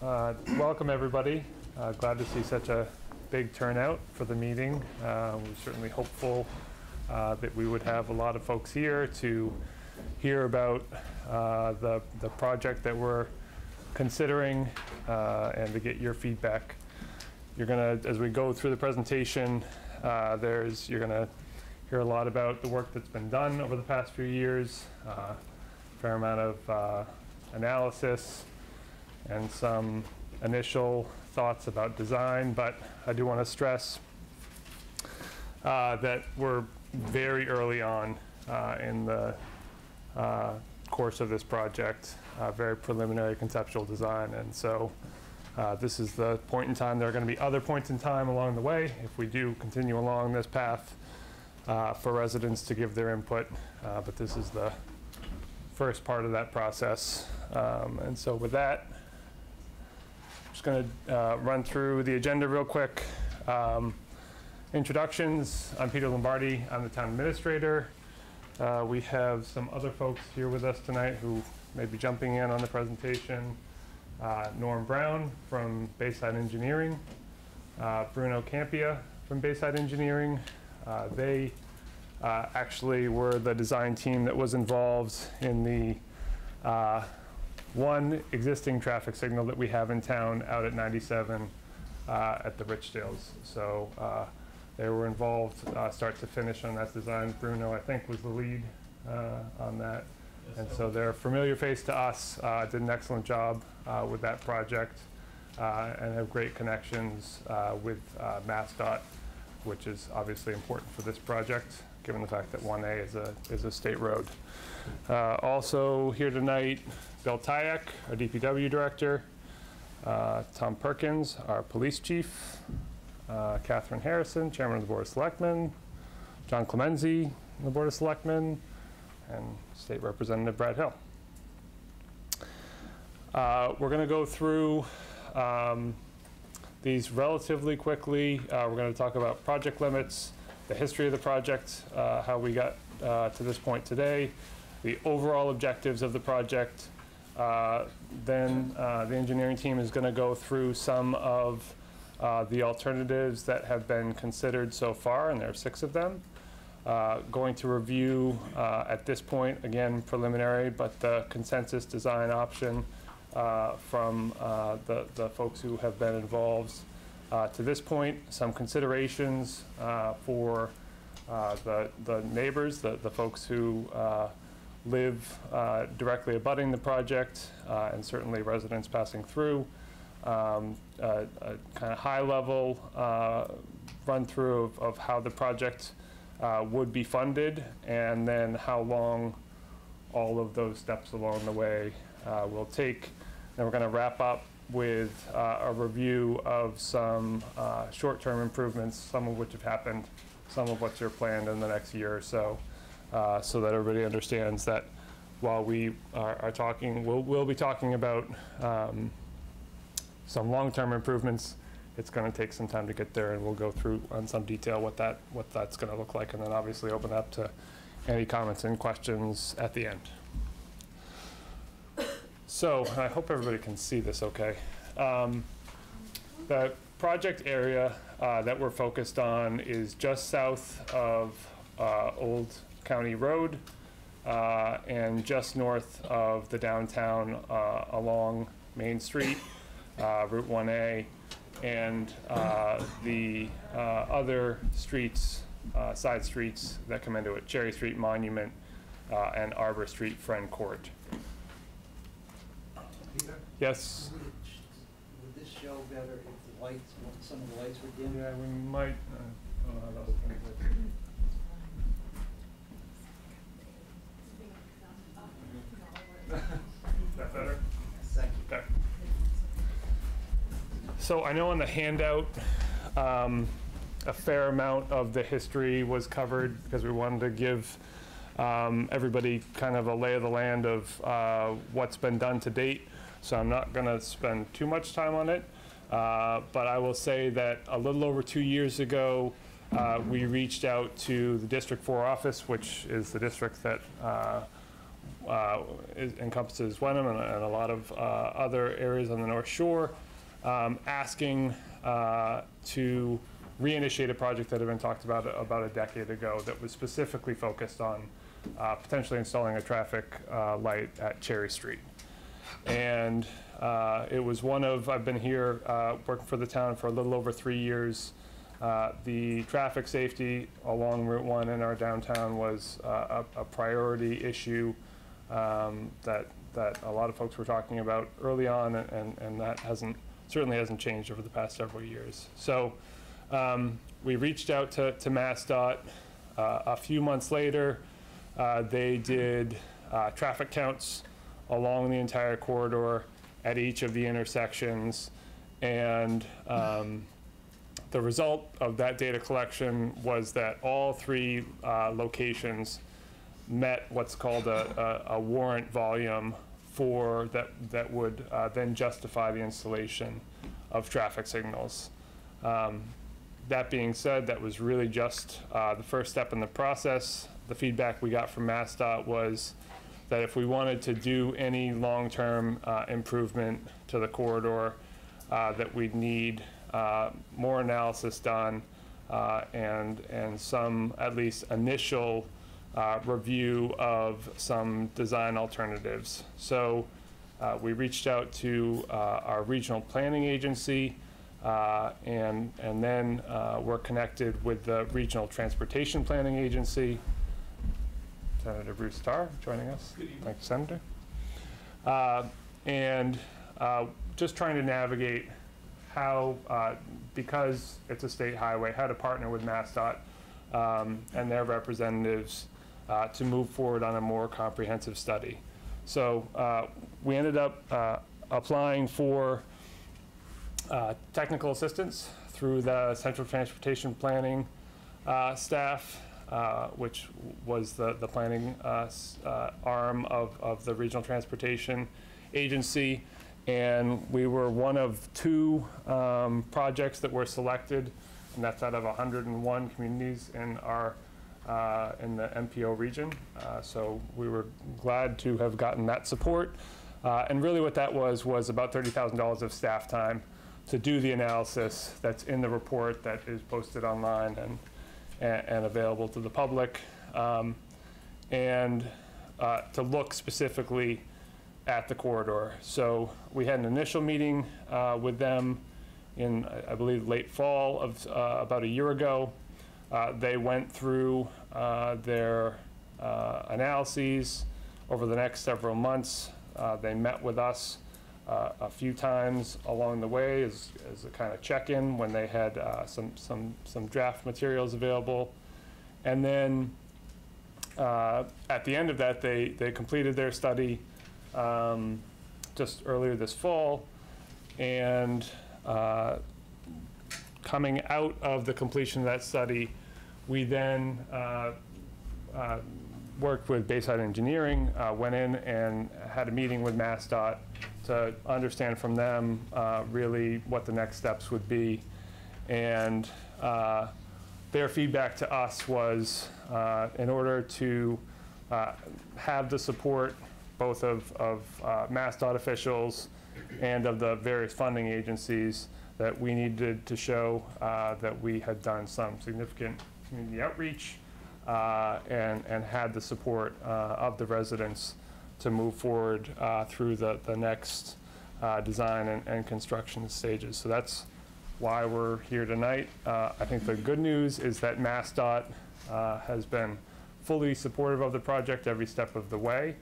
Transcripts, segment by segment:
Welcome everybody. Glad to see such a big turnout for the meeting. We're certainly hopeful that we would have a lot of folks here to hear about the project that we're considering and to get your feedback. You're gonna, as we go through the presentation, you're gonna hear a lot about the work that's been done over the past few years, a fair amount of analysis and some initial thoughts about design, but I do want to stress that we're very early on in the course of this project, very preliminary conceptual design, and so this is the point in time. There are going to be other points in time along the way if we do continue along this path for residents to give their input, but this is the first part of that process. And so with that, I'm just going to run through the agenda real quick. Introductions. I'm Peter Lombardi. I'm the town administrator. We have some other folks here with us tonight who may be jumping in on the presentation. Norm Brown from Bayside Engineering. Bruno Campia from Bayside Engineering. They actually were the design team that was involved in the one existing traffic signal that we have in town out at 97 at the Richdales. So they were involved start to finish on that design. Bruno, I think, was the lead on that. Yes, and so they're a familiar face to us, did an excellent job with that project and have great connections with MassDOT, which is obviously important for this project, given the fact that 1A is a state road. Also here tonight, Bill Tyack, our DPW director, Tom Perkins, our police chief, Catherine Harrison, chairman of the Board of Selectmen, John Clemenzi, the Board of Selectmen, and State Representative Brad Hill. We're going to go through these relatively quickly. We're going to talk about project limits, the history of the project, how we got to this point today, the overall objectives of the project. Then the engineering team is going to go through some of the alternatives that have been considered so far, and there are 6 of them. Going to review, at this point, again preliminary, but the consensus design option from the folks who have been involved to this point. Some considerations for the neighbors, the folks who live directly abutting the project, and certainly residents passing through. A kind of high-level run-through of how the project would be funded, and then how long all of those steps along the way will take. Then we're going to wrap up with a review of some short-term improvements, some of which have happened, some of which are planned in the next year or so, so that everybody understands that while we are talking, we'll be talking about some long-term improvements. It's going to take some time to get there, and we'll go through on some detail what that's going to look like, and then obviously open up to any comments and questions at the end. So I hope everybody can see this okay. The project area that we're focused on is just south of Old County Road and just north of the downtown along Main Street, Route 1A, and the other streets, side streets that come into it, Cherry Street, Monument, and Arbor Street, Friend Court. Peter? Yes? Would this show better if the lights, some of the lights were dim? Yeah, we might. Is that better? Thank you. Okay. So I know on the handout, a fair amount of the history was covered because we wanted to give everybody kind of a lay of the land of what's been done to date. So I'm not going to spend too much time on it, but I will say that a little over 2 years ago, we reached out to the District 4 office, which is the district that encompasses Wenham and a lot of other areas on the North Shore, asking to reinitiate a project that had been talked about a decade ago that was specifically focused on potentially installing a traffic light at Cherry Street. And it was one of, I've been here working for the town for a little over 3 years. The traffic safety along Route 1 in our downtown was a priority issue that a lot of folks were talking about early on, and that certainly hasn't changed over the past several years. So we reached out to MassDOT. A few months later, they did traffic counts along the entire corridor at each of the intersections, and the result of that data collection was that all 3 locations met what's called a warrant volume for that would then justify the installation of traffic signals. That being said, that was really just the first step in the process. The feedback we got from MassDOT was that if we wanted to do any long-term improvement to the corridor, that we'd need more analysis done and some at least initial review of some design alternatives. So we reached out to our regional planning agency, and then we're connected with the regional transportation planning agency. Senator Bruce Tarr joining us. Thank you, Senator. And just trying to navigate how, because it's a state highway, how to partner with MassDOT and their representatives to move forward on a more comprehensive study. So we ended up applying for technical assistance through the Central Transportation Planning staff, which was the planning arm of the Regional Transportation Agency. And we were one of 2 projects that were selected, and that's out of 101 communities in our in the MPO region. So we were glad to have gotten that support. And really what that was about $30,000 of staff time to do the analysis that's in the report that is posted online and available to the public, and to look specifically at the corridor. So we had an initial meeting with them in, I believe, late fall of about a year ago. They went through their analyses over the next several months. They met with us a few times along the way as a kind of check-in when they had some draft materials available. And then at the end of that, they completed their study just earlier this fall. And coming out of the completion of that study, we then worked with Bayside Engineering, went in and had a meeting with MassDOT to understand from them really what the next steps would be. And their feedback to us was in order to have the support both of MassDOT officials and of the various funding agencies, that we needed to show that we had done some significant community outreach and had the support of the residents to move forward through the next design and construction stages. So that's why we're here tonight. I think the good news is that MassDOT has been fully supportive of the project every step of the way,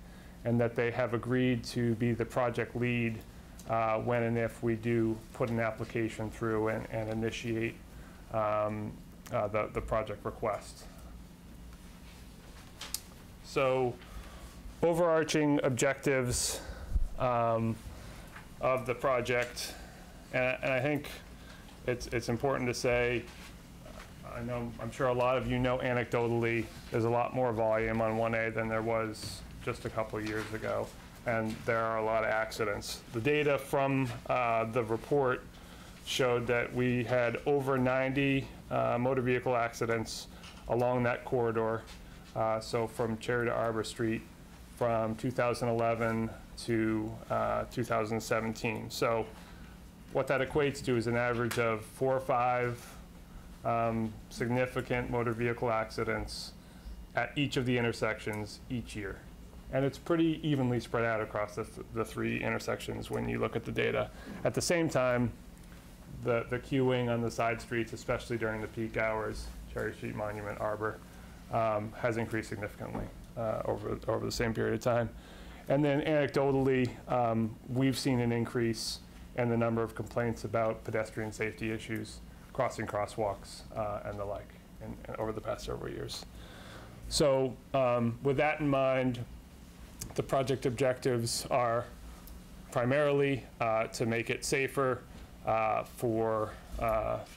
and that they have agreed to be the project lead when and if we do put an application through and initiate the project request. So overarching objectives of the project, and I think it's important to say, I'm sure a lot of you know anecdotally, there's a lot more volume on 1A than there was just a couple of years ago, and there are a lot of accidents. The data from the report showed that we had over 90 motor vehicle accidents along that corridor, so from Cherry to Arbor Street from 2011 to 2017. So what that equates to is an average of 4 or 5 significant motor vehicle accidents at each of the intersections each year. And it's pretty evenly spread out across the 3 intersections when you look at the data. At the same time, the queuing on the side streets, especially during the peak hours, Cherry Street, Monument, Arbor, has increased significantly over the same period of time. And then anecdotally, we've seen an increase in the number of complaints about pedestrian safety issues, crossing crosswalks, and the like over the past several years. So with that in mind, the project objectives are primarily to make it safer for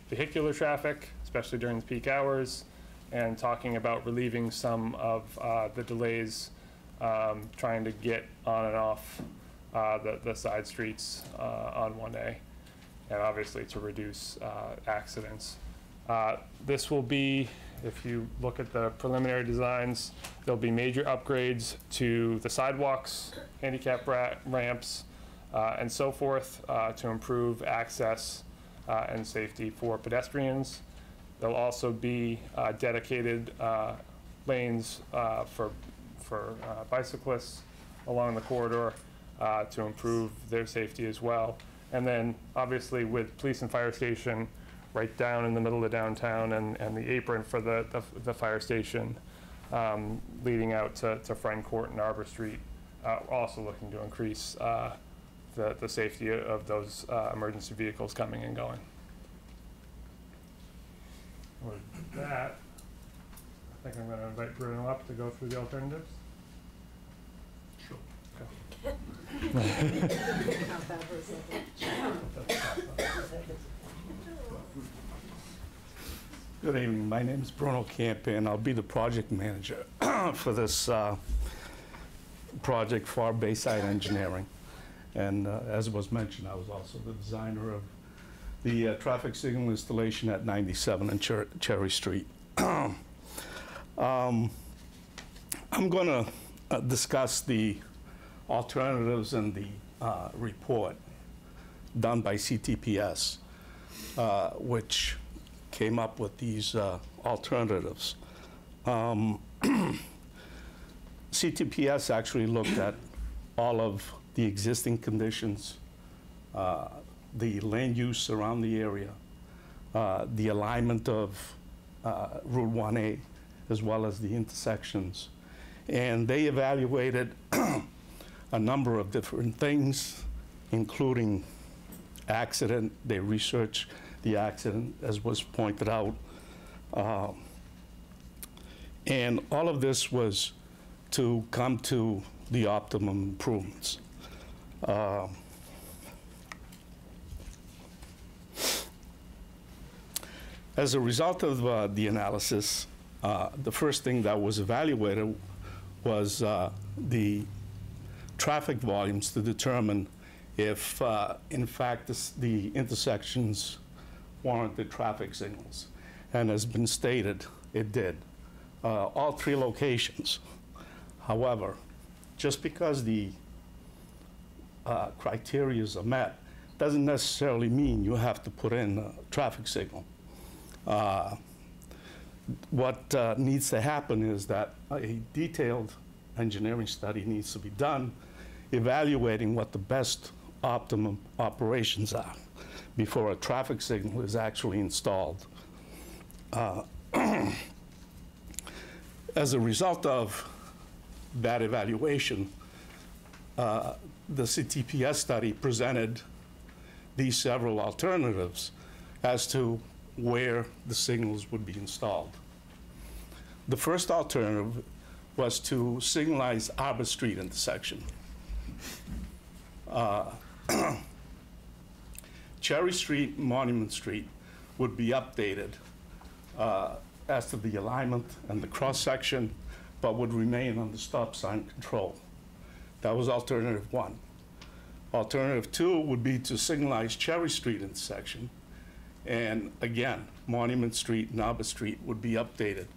vehicular traffic, especially during the peak hours, and talking about relieving some of the delays trying to get on and off the side streets on 1A, and obviously to reduce accidents. This will be, if you look at the preliminary designs, there'll be major upgrades to the sidewalks, handicap ramps, and so forth to improve access and safety for pedestrians. There'll also be dedicated lanes for bicyclists along the corridor to improve their safety as well. And then obviously with police and fire station right down in the middle of downtown, and the apron for the fire station leading out to Friend Court and Arbor Street, also looking to increase the safety of those emergency vehicles coming and going. With that, I think I'm going to invite Bruno up to go through the alternatives. Sure. Go. Good evening. My name is Bruno Campion. I'll be the project manager for this project for Bayside Engineering. And as was mentioned, I was also the designer of the traffic signal installation at 97 and Cherry Street. I'm going to discuss the alternatives in the report done by CTPS, which came up with these alternatives. CTPS actually looked at all of the existing conditions, the land use around the area, the alignment of Route 1A, as well as the intersections. And they evaluated a number of different things, including accident. They researched the accident, as was pointed out. And all of this was to come to the optimum improvements. As a result of the analysis, the first thing that was evaluated was the traffic volumes to determine if, in fact, the intersections warranted traffic signals. And as been stated, it did. All 3 locations. However, just because the criteria are met doesn't necessarily mean you have to put in a traffic signal. What needs to happen is that a detailed engineering study needs to be done, evaluating what the best optimum operations are before a traffic signal is actually installed. As a result of that evaluation, the CTPS study presented these several alternatives as to where the signals would be installed. The first alternative was to signalize Arbor Street intersection. Cherry Street, Monument Street would be updated as to the alignment and the cross-section, but would remain on the stop sign control. That was alternative 1. Alternative 2 would be to signalize Cherry Street intersection. And again, Monument Street and Arbor Street would be updated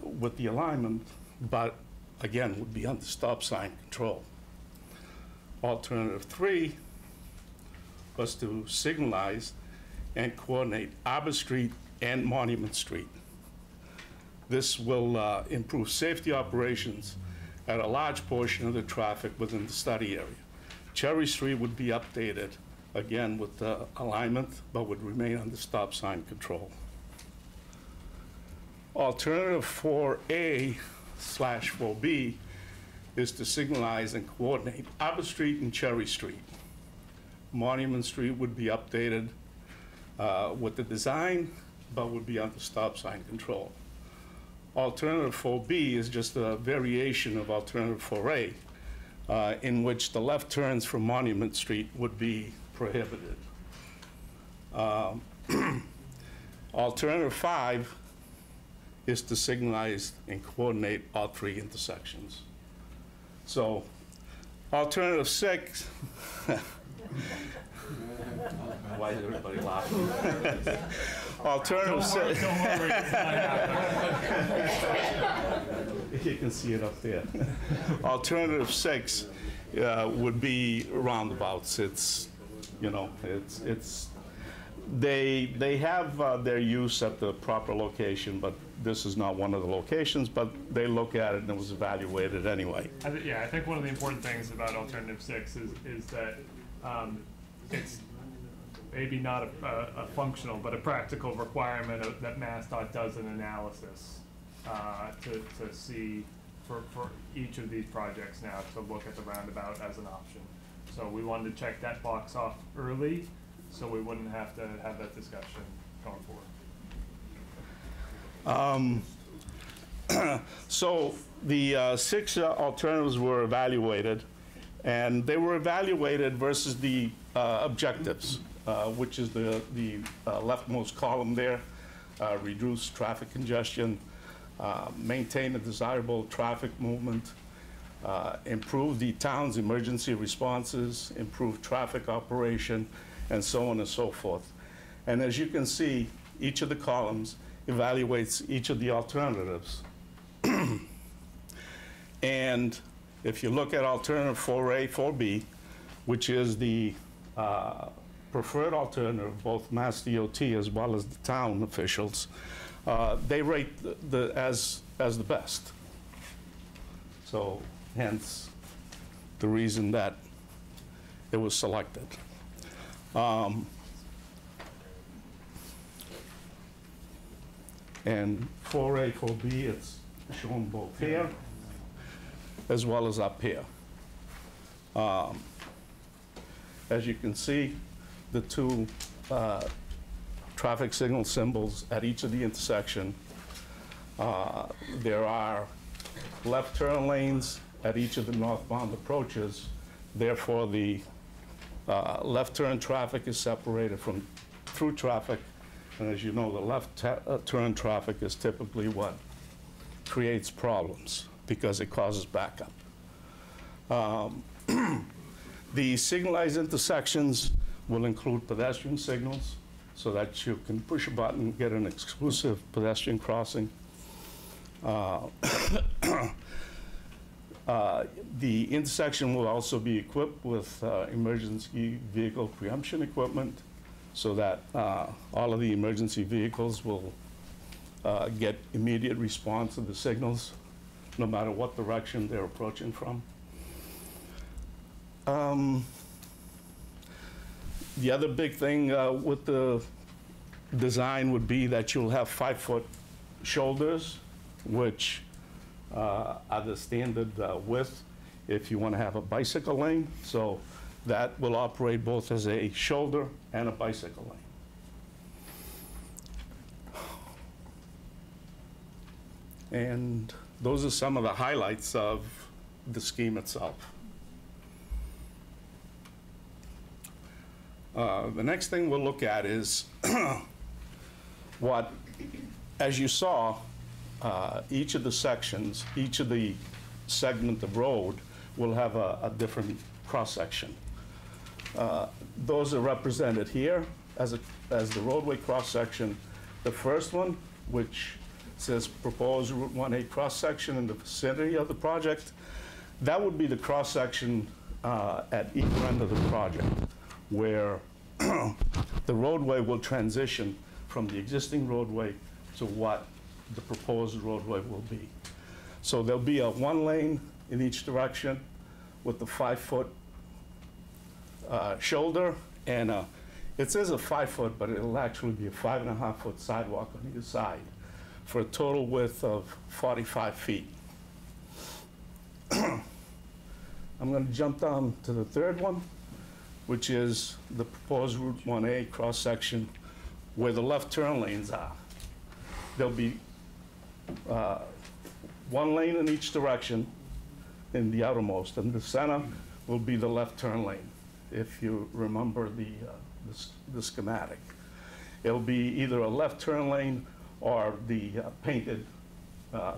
with the alignment, but again, would be under stop sign control. Alternative 3 was to signalize and coordinate Arbor Street and Monument Street. This will improve safety operations at a large portion of the traffic within the study area. Cherry Street would be updated, again with the alignment, but would remain under stop sign control. Alternative 4A/4B is to signalize and coordinate Arbor Street and Cherry Street. Monument Street would be updated with the design, but would be under stop sign control. Alternative 4B is just a variation of alternative 4A, in which the left turns from Monument Street would be prohibited. Alternative 5 is to signalize and coordinate all 3 intersections. So, alternative 6, why is everybody laughing? Alternative 6. Don't worry, it's not happening. You can see it up there. Alternative 6 would be roundabouts. It's, you know, they have their use at the proper location, but this is not one of the locations, but they look at it and it was evaluated anyway. I think one of the important things about alternative 6 is that it's maybe not a functional, but a practical requirement that MassDOT does an analysis to see for each of these projects now to look at the roundabout as an option. So we wanted to check that box off early so we wouldn't have to have that discussion going forward. So the 6 alternatives were evaluated, and they were evaluated versus the objectives, which is the leftmost column there, reduce traffic congestion, maintain a desirable traffic movement, improve the town's emergency responses, improve traffic operation, and so on and so forth. And as you can see, each of the columns evaluates each of the alternatives. And if you look at alternative 4A, 4B, which is the preferred alternative, both Mass DOT as well as the town officials, they rate as the best. So hence the reason that it was selected. And 4A, 4B, it's shown both here as well as up here. As you can see, the 2 traffic signal symbols at each of the intersection. There are left turn lanes at each of the northbound approaches. Therefore, the left turn traffic is separated from through traffic. And as you know, the left turn traffic is typically what creates problems because it causes backup. The signalized intersections will include pedestrian signals so that you can push a button and get an exclusive pedestrian crossing. The intersection will also be equipped with emergency vehicle preemption equipment so that all of the emergency vehicles will get immediate response to the signals, no matter what direction they're approaching from. The other big thing with the design would be that you'll have 5-foot shoulders, which are the standard width if you want to have a bicycle lane. So that will operate both as a shoulder and a bicycle lane. And those are some of the highlights of the scheme itself. The next thing we'll look at is what, as you saw, each of the sections, each of the segment of road will have a different cross-section. Those are represented here as the roadway cross-section. The first one, which says proposed Route 1A cross-section in the vicinity of the project. That would be the cross-section at either end of the project, where the roadway will transition from the existing roadway to what the proposed roadway will be. So there'll be a 1 lane in each direction with the 5-foot shoulder, and it says a 5-foot, but it'll actually be a 5.5-foot sidewalk on either side for a total width of 45 feet. I'm going to jump down to the third one, which is the proposed Route 1A cross-section where the left turn lanes are. There'll be 1 lane in each direction in the outermost, and the center will be the left turn lane, if you remember the schematic. It'll be either a left turn lane or the painted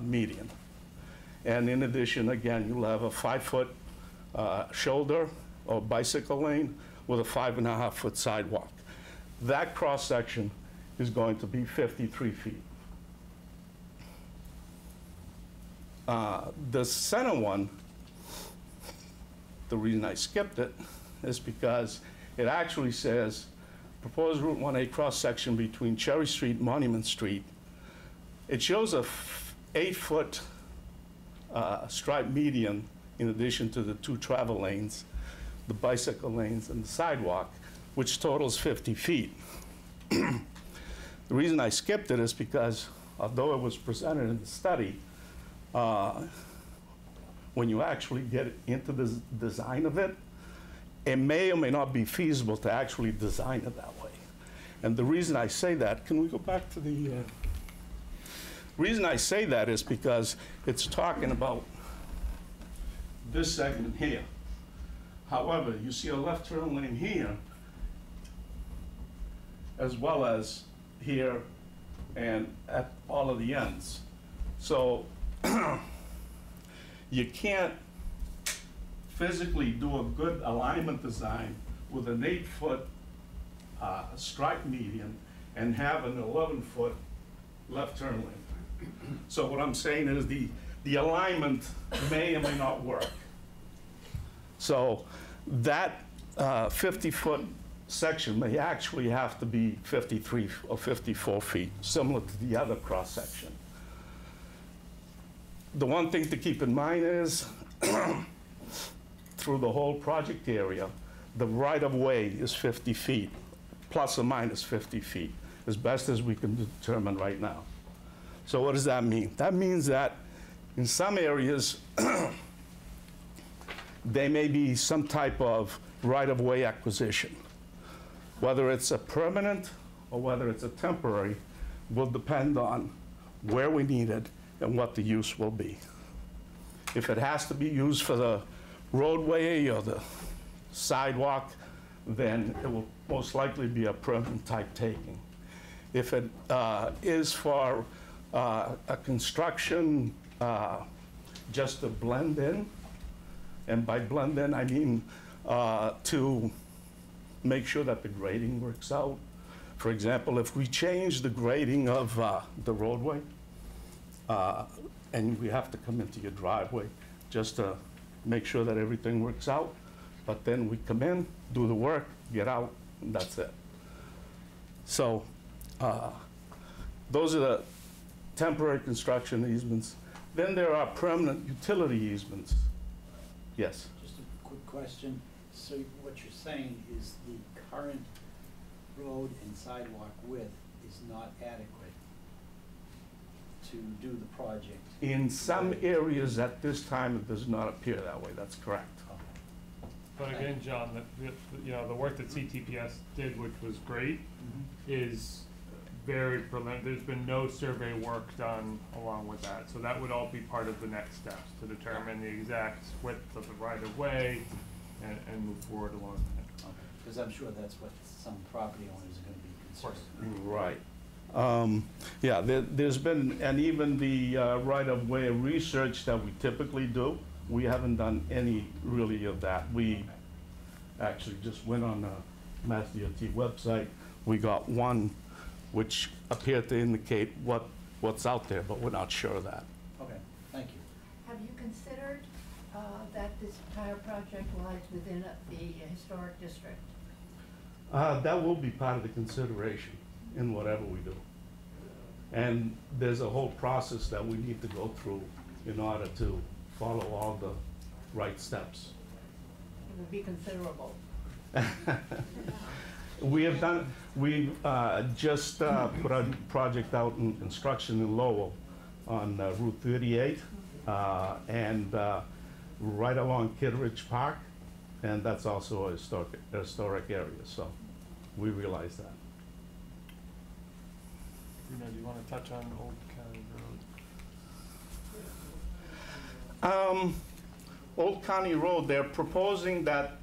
median. And in addition, again, you'll have a 5-foot shoulder or bicycle lane with a 5.5-foot sidewalk. That cross-section is going to be 53 feet. The center one, the reason I skipped it is because it actually says proposed Route 1A cross-section between Cherry Street and Monument Street. It shows a 8-foot striped median in addition to the 2 travel lanes, the bicycle lanes, and the sidewalk, which totals 50 feet. The reason I skipped it is because although it was presented in the study, when you actually get into the design of it, it may or may not be feasible to actually design it that way. And the reason I say that, can we go back to the, reason I say that is because it's talking about this segment here. However, you see a left turn lane here, as well as here and at all of the ends. So you can't physically do a good alignment design with an 8-foot stripe median and have an 11-foot left turn lane. So what I'm saying is the alignment may or may not work. So that 50-foot section may actually have to be 53 or 54 feet, similar to the other cross-section. The one thing to keep in mind is through the whole project area, the right-of-way is 50 feet, plus or minus 50 feet, as best as we can determine right now. So what does that mean? That means that in some areas, there may be some type of right-of-way acquisition. Whether it's a permanent or whether it's a temporary will depend on where we need it and what the use will be. If it has to be used for the roadway or the sidewalk, then it will most likely be a permanent type taking. If it is for a construction just to blend in, and by blend in, I mean to make sure that the grading works out. For example, if we change the grading of the roadway, and we have to come into your driveway just to make sure that everything works out, but then we come in, do the work, get out, and that's it. So those are the temporary construction easements. Then there are permanent utility easements. Yes? Just a quick question. So what you're saying is the current road and sidewalk width is not adequate to do the project? In some areas at this time, it does not appear that way. That's correct. But again, John, the work that CTPS did, which was great, is very preliminary. There's been no survey work done along with that. So that would all be part of the next steps to determine the exact width of the right-of-way and move forward along that. Because I'm sure that's what some property owners are going to be concerned with. Right. Yeah, there's been, and even the right-of-way research that we typically do, we haven't done any really of that. We actually just went on the Mass DOT website. We got one which appeared to indicate what what's out there, but we're not sure of that. Okay, thank you. Have you considered that this entire project lies within the historic district? That will be part of the consideration in whatever we do. And there's a whole process that we need to go through in order to follow all the right steps. It would be considerable. We just put a project out in construction in Lowell on Route 38 and right along Kittredge Park, and that's also a historic area, so we realize that. Bruno, do you want to touch on Old County Road? Old County Road, they're proposing that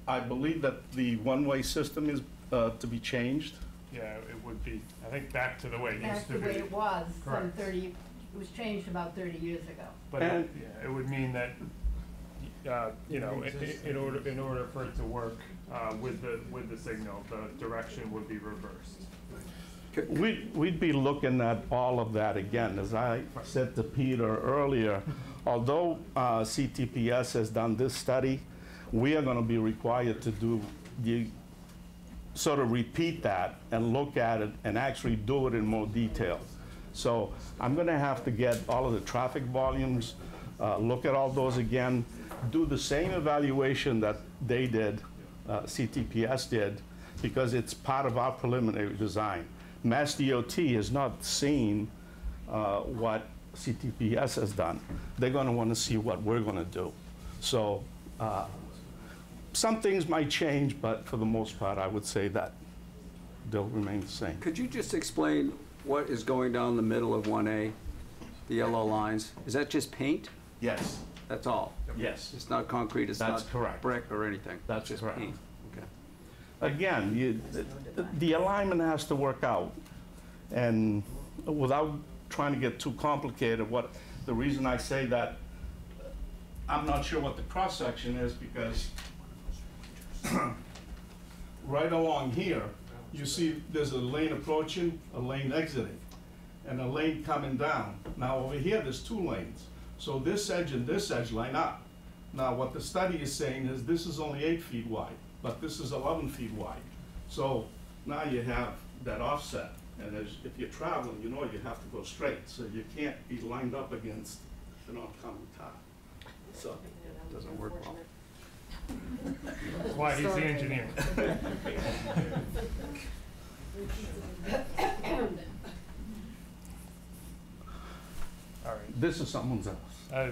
I believe that the one-way system is to be changed. Yeah, it would be, I think, back to the way it used That's to the be. way it was some Correct. 30, it was changed about 30 years ago. But And- it would mean that, you know, in order for it to work with the signal, the direction would be reversed. We'd be looking at all of that again. As I said to Peter earlier, although CTPS has done this study, we are going to be required to do sort of repeat that and look at it and actually do it in more detail. So I'm going to have to get all of the traffic volumes, look at all those again, do the same evaluation that they did, CTPS did, because it's part of our preliminary design. Mass DOT has not seen what CTPS has done. They're going to want to see what we're going to do. So some things might change, but for the most part, I would say that they'll remain the same. Could you just explain what is going down the middle of 1A, the yellow lines? Is that just paint? Yes. That's all? Yes. It's not concrete, it's That's not correct. brick or anything? That's It's just correct. paint? Okay. Again, the alignment has to work out. And without trying to get too complicated, the reason I say that, I'm not sure what the cross-section is because right along here, you see there's a lane approaching, a lane exiting, and a lane coming down. Now over here, there's two lanes. So this edge and this edge line up. Now what the study is saying is this is only 8 feet wide, but this is 11 feet wide. So now you have that offset. And if you're traveling, you know you have to go straight. So you can't be lined up against an oncoming car. So Doesn't work well. That's why he's the engineer. All right. this is someone's house. Uh,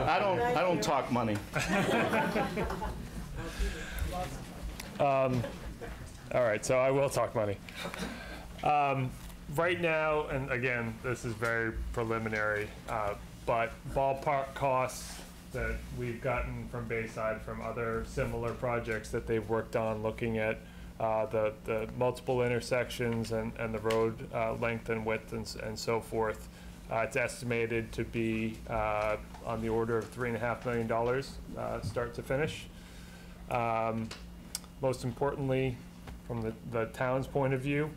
I don't talk money. All right, so I will talk money. Right now, and again, this is very preliminary, but ballpark costs that we've gotten from Bayside from other similar projects that they've worked on, looking at the multiple intersections and the road length and width and so forth. It's estimated to be on the order of $3.5 million start to finish. Most importantly, from the town's point of view,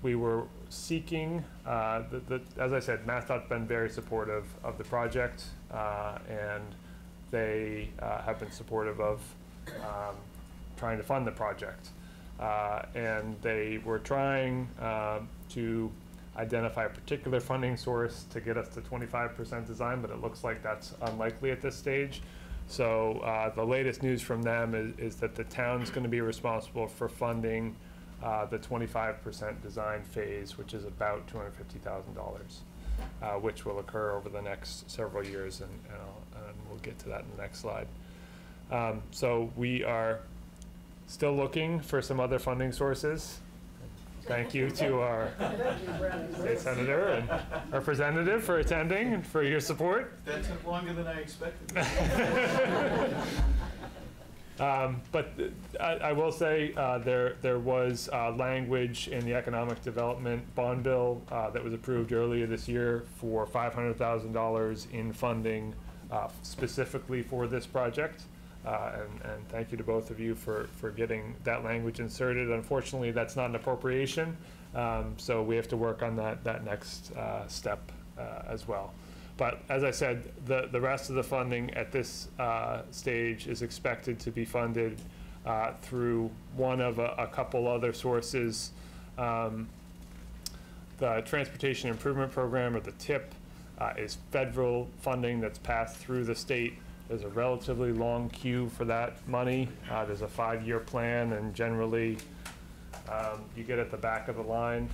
we were seeking, as I said, MassDOT's been very supportive of the project, and they have been supportive of trying to fund the project. And they were trying to identify a particular funding source to get us to 25% design, but it looks like that's unlikely at this stage. So the latest news from them is that the town's going to be responsible for funding the 25% design phase, which is about $250,000, which will occur over the next several years, and we'll get to that in the next slide. So we are still looking for some other funding sources. Thank you to our state senator and representative for attending and for your support. That took longer than I expected. But I will say there was language in the economic development bond bill that was approved earlier this year for $500,000 in funding specifically for this project. And thank you to both of you for getting that language inserted. Unfortunately, that's not an appropriation, so we have to work on that next step as well. But as I said, the rest of the funding at this stage is expected to be funded through one of a couple other sources. The Transportation Improvement Program, or the TIP, is federal funding that's passed through the state. There's a relatively long queue for that money. There's a 5-year plan, and generally you get at the back of the line.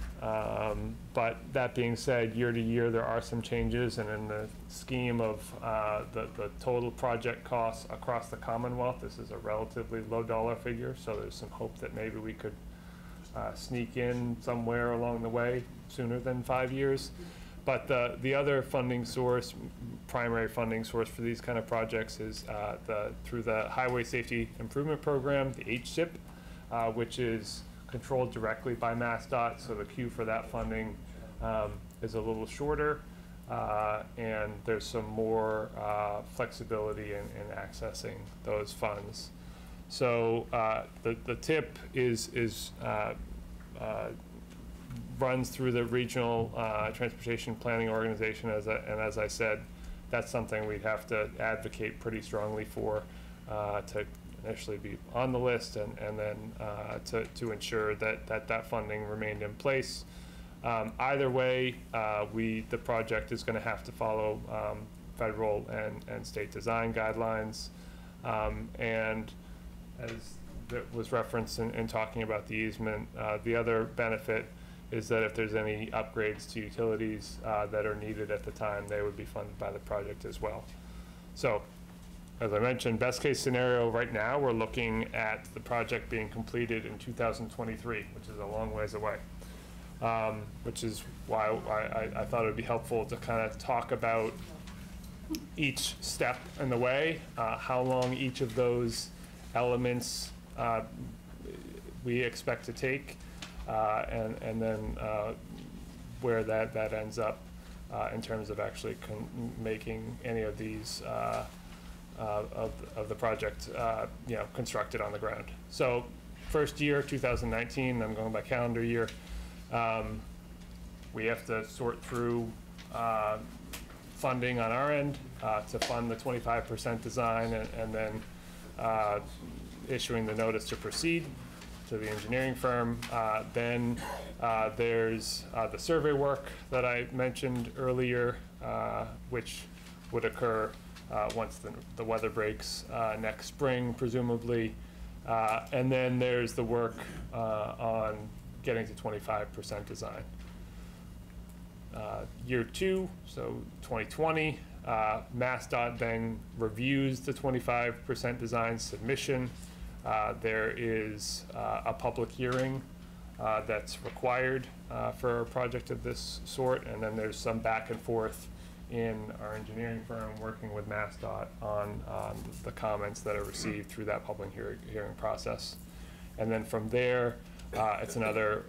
But that being said, year to year there are some changes, and in the scheme of the total project costs across the Commonwealth, this is a relatively low dollar figure, so there's some hope that maybe we could sneak in somewhere along the way sooner than 5 years. But the other funding source, primary funding source for these kind of projects is through the Highway Safety Improvement Program, the HSIP, which is controlled directly by MassDOT, so the queue for that funding is a little shorter, and there's some more flexibility in accessing those funds. So the TIP runs through the Regional Transportation Planning Organization, and as I said, that's something we'd have to advocate pretty strongly for to initially be on the list, and then to ensure that funding remained in place. Either way, the project is going to have to follow federal and state design guidelines, and as that was referenced in talking about the easement, the other benefit is that if there's any upgrades to utilities that are needed at the time, they would be funded by the project as well. So, as I mentioned, best case scenario right now, we're looking at the project being completed in 2023, which is a long ways away. Which is why I thought it would be helpful to kind of talk about each step in the way, how long each of those elements we expect to take, and then where that ends up in terms of actually making any of these of the project constructed on the ground. So first year, 2019, I'm going by calendar year, we have to sort through funding on our end to fund the 25% design, and then issuing the notice to proceed to the engineering firm. Then there's the survey work that I mentioned earlier, which would occur once the weather breaks next spring, presumably. And then there's the work on getting to 25% design. Year 2, so 2020, MassDOT then reviews the 25% design submission. There is a public hearing that's required for a project of this sort, and then there's some back and forth in our engineering firm working with MassDOT on the comments that are received through that public hearing process. And then from there, it's another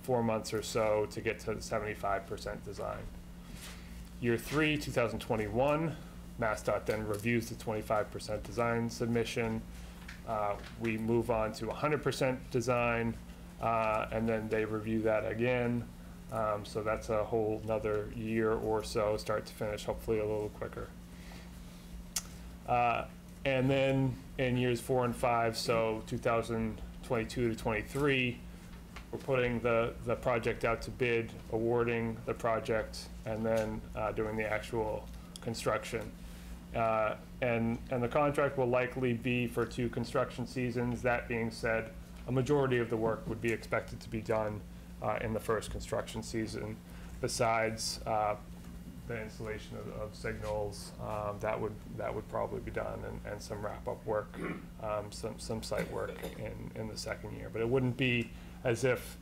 4 months or so to get to the 75% design. Year 3, 2021, MassDOT then reviews the 25% design submission. We move on to 100% design, and then they review that again. So that's a whole another year or so, start to finish, hopefully a little quicker. And then in years 4 and 5, so 2022 to 23, we're putting the project out to bid, awarding the project, and then doing the actual construction. And the contract will likely be for 2 construction seasons. That being said, a majority of the work would be expected to be done in the first construction season. Besides the installation of signals, that would probably be done, and some wrap-up work, some site work in the second year. But it wouldn't be as if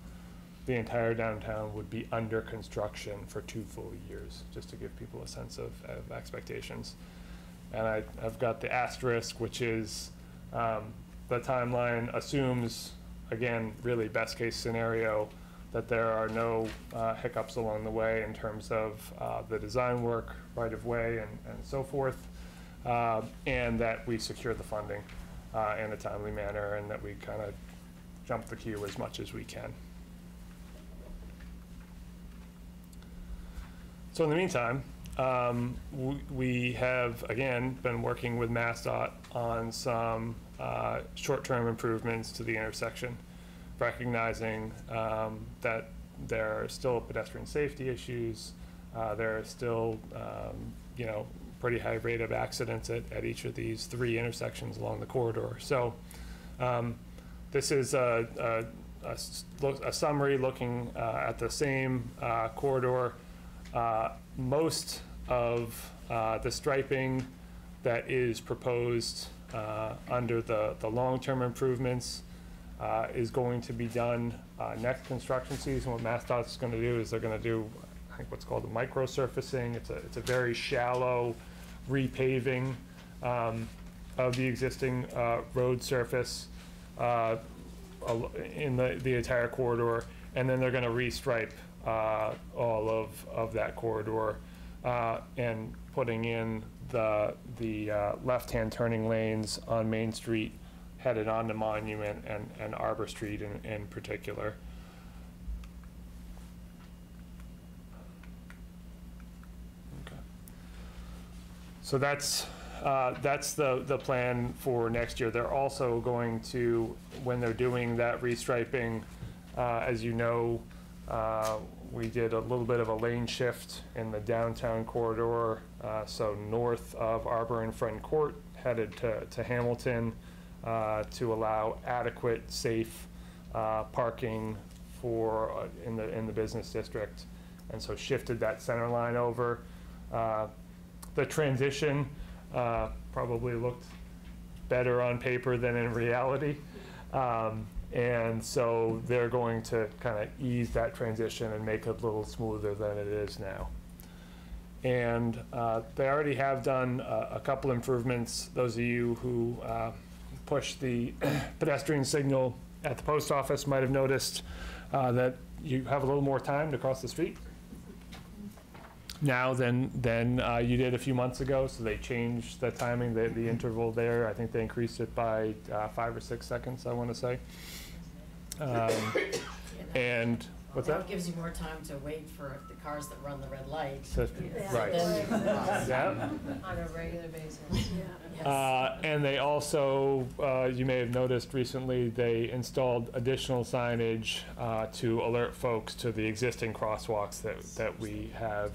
the entire downtown would be under construction for 2 full years, just to give people a sense of expectations. And I've got the asterisk, which is the timeline assumes, again, really best case scenario, that there are no hiccups along the way in terms of the design work, right of way, and so forth. and that we secure the funding in a timely manner, and that we kind of jump the queue as much as we can. So in the meantime, we have, again, been working with MassDOT on some short-term improvements to the intersection, recognizing that there are still pedestrian safety issues. There are still, you know, pretty high rate of accidents at each of these 3 intersections along the corridor. So this is a summary looking at the same corridor. Most of the striping that is proposed under the long-term improvements is going to be done next construction season. What MassDOT is going to do is they're going to do, I think, what's called a micro surfacing. It's a very shallow repaving of the existing road surface in the entire corridor, and then they're going to restripe all of that corridor and putting in the left-hand turning lanes on Main Street headed onto Monument and Arbor Street in particular. Okay. So that's the plan for next year. They're also going to, when they're doing that restriping, as you know, we did a little bit of a lane shift in the downtown corridor, so north of Arbor and Friend Court, headed to Hamilton, to allow adequate, safe parking for in the business district, and so shifted that center line over. The transition probably looked better on paper than in reality. And so they're going to kind of ease that transition and make it a little smoother than it is now. And they already have done a couple improvements. Those of you who push the pedestrian signal at the post office might have noticed that you have a little more time to cross the street now than you did a few months ago. So they changed the timing, the interval there. I think they increased it by 5 or 6 seconds, I want to say. And what's that? It gives you more time to wait for the cars that run the red light. So, right. Then you can cross. Yeah. On a regular basis. Yes. And they also, you may have noticed recently, they installed additional signage to alert folks to the existing crosswalks that we have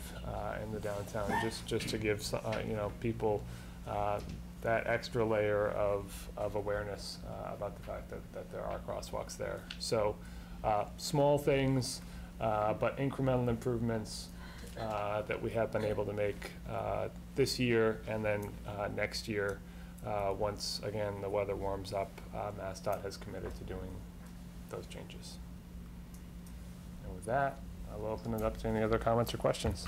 in the downtown, just to give you know, people that extra layer of awareness about the fact that there are crosswalks there. So small things, but incremental improvements that we have been able to make this year, and then next year, once again the weather warms up, MassDOT has committed to doing those changes. And with that, I will open it up to any other comments or questions.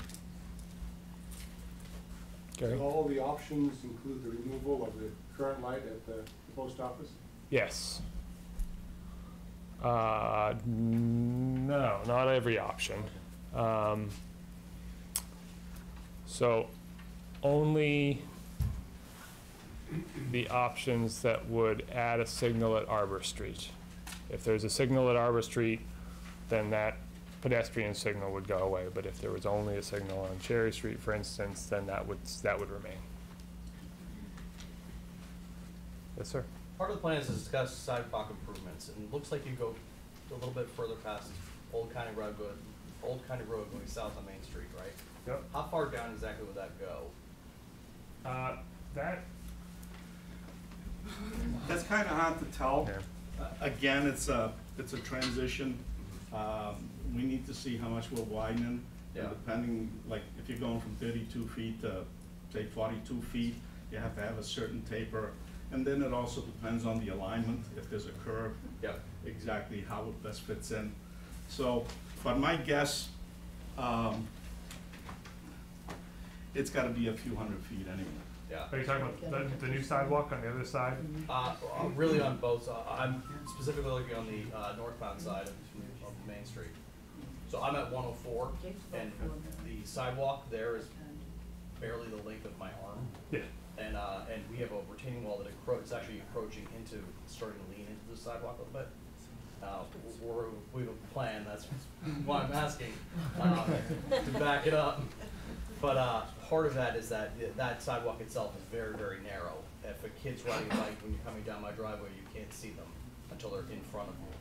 Gary? Do all the options include the removal of the current light at the post office? Yes. No, not every option. So only the options that would add a signal at Arbor Street. If there's a signal at Arbor Street, then that pedestrian signal would go away. But if there was only a signal on Cherry Street, for instance, then that would remain. Yes, sir. Part of the plan is to discuss sidewalk improvements, and it looks like you go a little bit further past Old County Road going south on Main Street, right? Yep. How far down exactly would that go? That's kind of hard to tell. Yeah. Again, it's a transition. We need to see how much we're widening. Yeah. And depending, like if you're going from 32 feet to say 42 feet, you have to have a certain taper. And then it also depends on the alignment, if there's a curve, Yeah. exactly how it best fits in. So, but my guess, it's gotta be a few hundred feet anyway. Yeah. Are you talking about the new sidewalk on the other side? Really on both. I'm specifically looking on the northbound side of Main Street. So I'm at 104, and the sidewalk there is barely the length of my arm. Yeah. And we have a retaining wall that it's actually encroaching into, starting to lean into the sidewalk a little bit. We have a plan, that's why I'm asking, to back it up. But part of that is that that sidewalk itself is very, very narrow. If a kid's riding a bike when you're coming down my driveway, you can't see them until they're in front of you.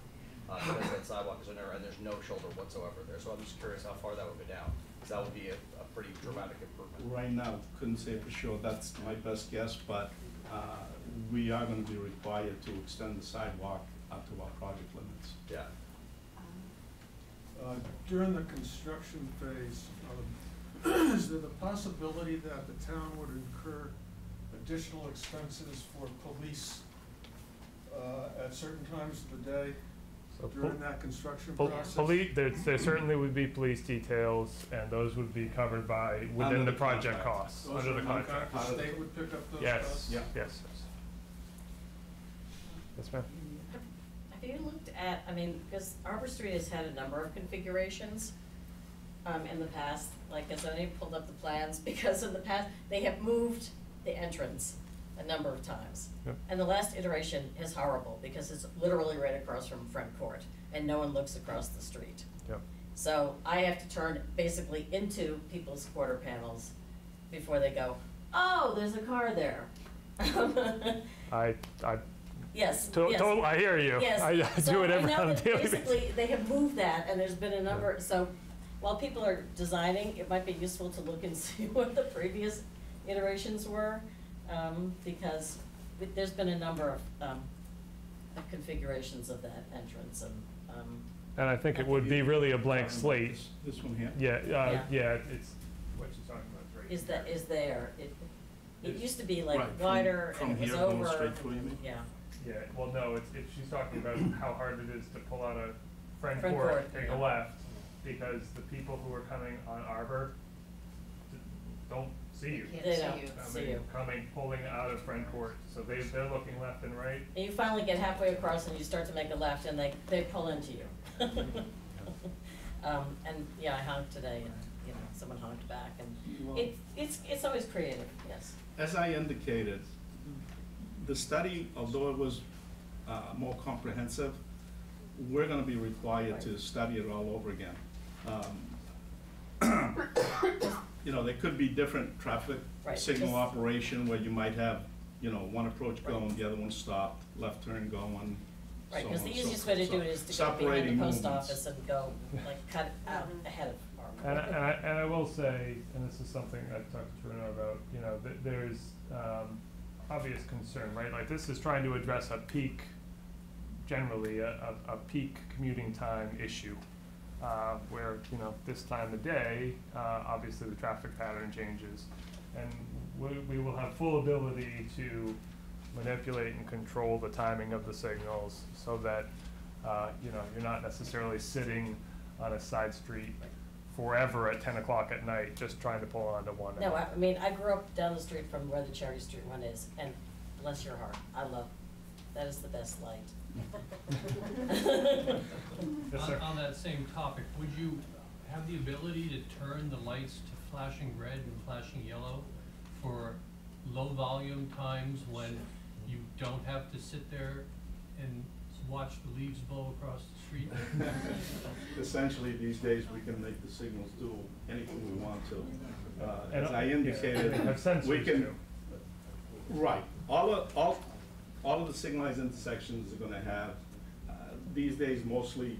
Because that sidewalk is so narrow and there's no shoulder whatsoever there. So I'm just curious how far that would go down, because that would be a pretty dramatic improvement. Right now, couldn't say for sure, that's my best guess, but we are gonna be required to extend the sidewalk up to our project limits. Yeah. During the construction phase, is there the possibility that the town would incur additional expenses for police at certain times of the day So during that construction process? Police, there certainly would be police details, and those would be covered by, within Under the the project contract. costs, Those under are the the contract. The state would pick up those Yes, costs? Yeah. yes. Yes, ma'am? Have you looked at, I mean, because Arbor Street has had a number of configurations in the past, like, as I pulled up the plans, because in the past, they have moved the entrance a number of times. Yep. And the last iteration is horrible, because it's literally right across from front court, and no one looks across the street. Yep. So I have to turn basically into people's quarter panels before they go, oh, there's a car there. I Yes, yes. I hear you. Yes. I do it every on a daily basis. Basically, they have moved that, and there's been a number, so while people are designing, it might be useful to look and see what the previous iterations were, because there's been a number of configurations of that entrance, And I think it would be really a blank slate. This one here? Yeah, Yeah. yeah, it's, what you're talking about, right? is there, it used to be Right, like from- wider, from and it was here going over. straight through, you mean? Yeah, Yeah, well, no, she's talking about how hard it is to pull out a friend Friend court, court, take yeah. a left, because the people who are coming on Arbor don't see you. they don't see Coming, you. pulling out of friend court, so they're looking left and right. And you finally get halfway across and you start to make a left and they pull into you. And yeah, I honked today and, you know, someone honked back and Well- it's always creative, yes. As I indicated, the study, although it was more comprehensive, we're gonna be required to study it all over again. You know, there could be different traffic Right, signal just- operation where you might have, you know, one approach Right. going, the other one stopped, left turn going, Right, so because on the and so easiest way to forth. do it is to go behind Separating the post movements. office and go, like, cut out ahead of And I will say, and this is something I've talked to Bruno about, you know, there's obvious concern, right? Like, this is trying to address a peak, generally, a peak commuting time issue, where, you know, this time of day, obviously the traffic pattern changes. And we will have full ability to manipulate and control the timing of the signals so that, you know, you're not necessarily sitting on a side street forever at 10 o'clock at night, just trying to pull onto one. No, I mean, I grew up down the street from where the Cherry Street one is, and bless your heart, I love, that is the best light. Yes, sir. On that same topic, would you have the ability to turn the lights to flashing red and flashing yellow for low volume times when you don't have to sit there and watch the leaves blow across the street? Essentially, these days, we can make the signals do anything we want to. And, As I yeah, indicated, they have sensors we can, too. right, all of the signalized intersections are gonna have, these days, mostly,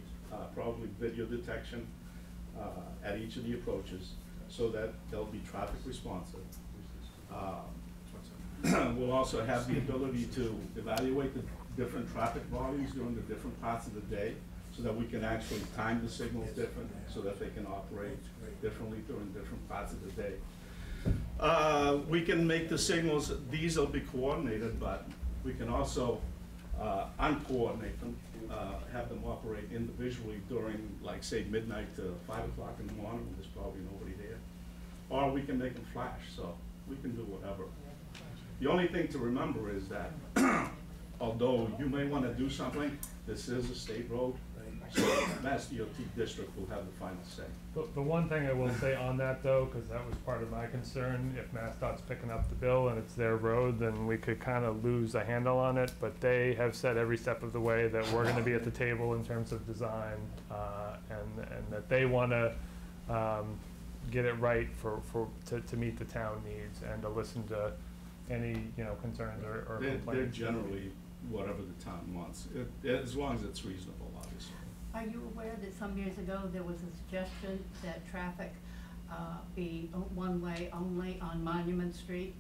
probably video detection, at each of the approaches, so that they'll be traffic responsive. We'll also have the ability to evaluate the different traffic volumes during the different parts of the day, so that we can actually time the signals different, so that they can operate differently during different parts of the day. We can make the signals, these will be coordinated, but we can also uncoordinate them, have them operate individually during, like, say, midnight to 5 o'clock in the morning, when there's probably nobody there. Or we can make them flash, so we can do whatever. The only thing to remember is that although you may want to do something, this is a state road, So Mass DOT district will have the final say. The one thing I will say on that though, because that was part of my concern, if MassDOT's picking up the bill and it's their road, then we could kind of lose a handle on it. But they have said every step of the way that we're going to be at the table in terms of design, and that they want to get it right to meet the town needs and to listen to any concerns or They're complaints. generally whatever the town wants, as long as it's reasonable, obviously. Are you aware that some years ago there was a suggestion that traffic be one way only on Monument Street?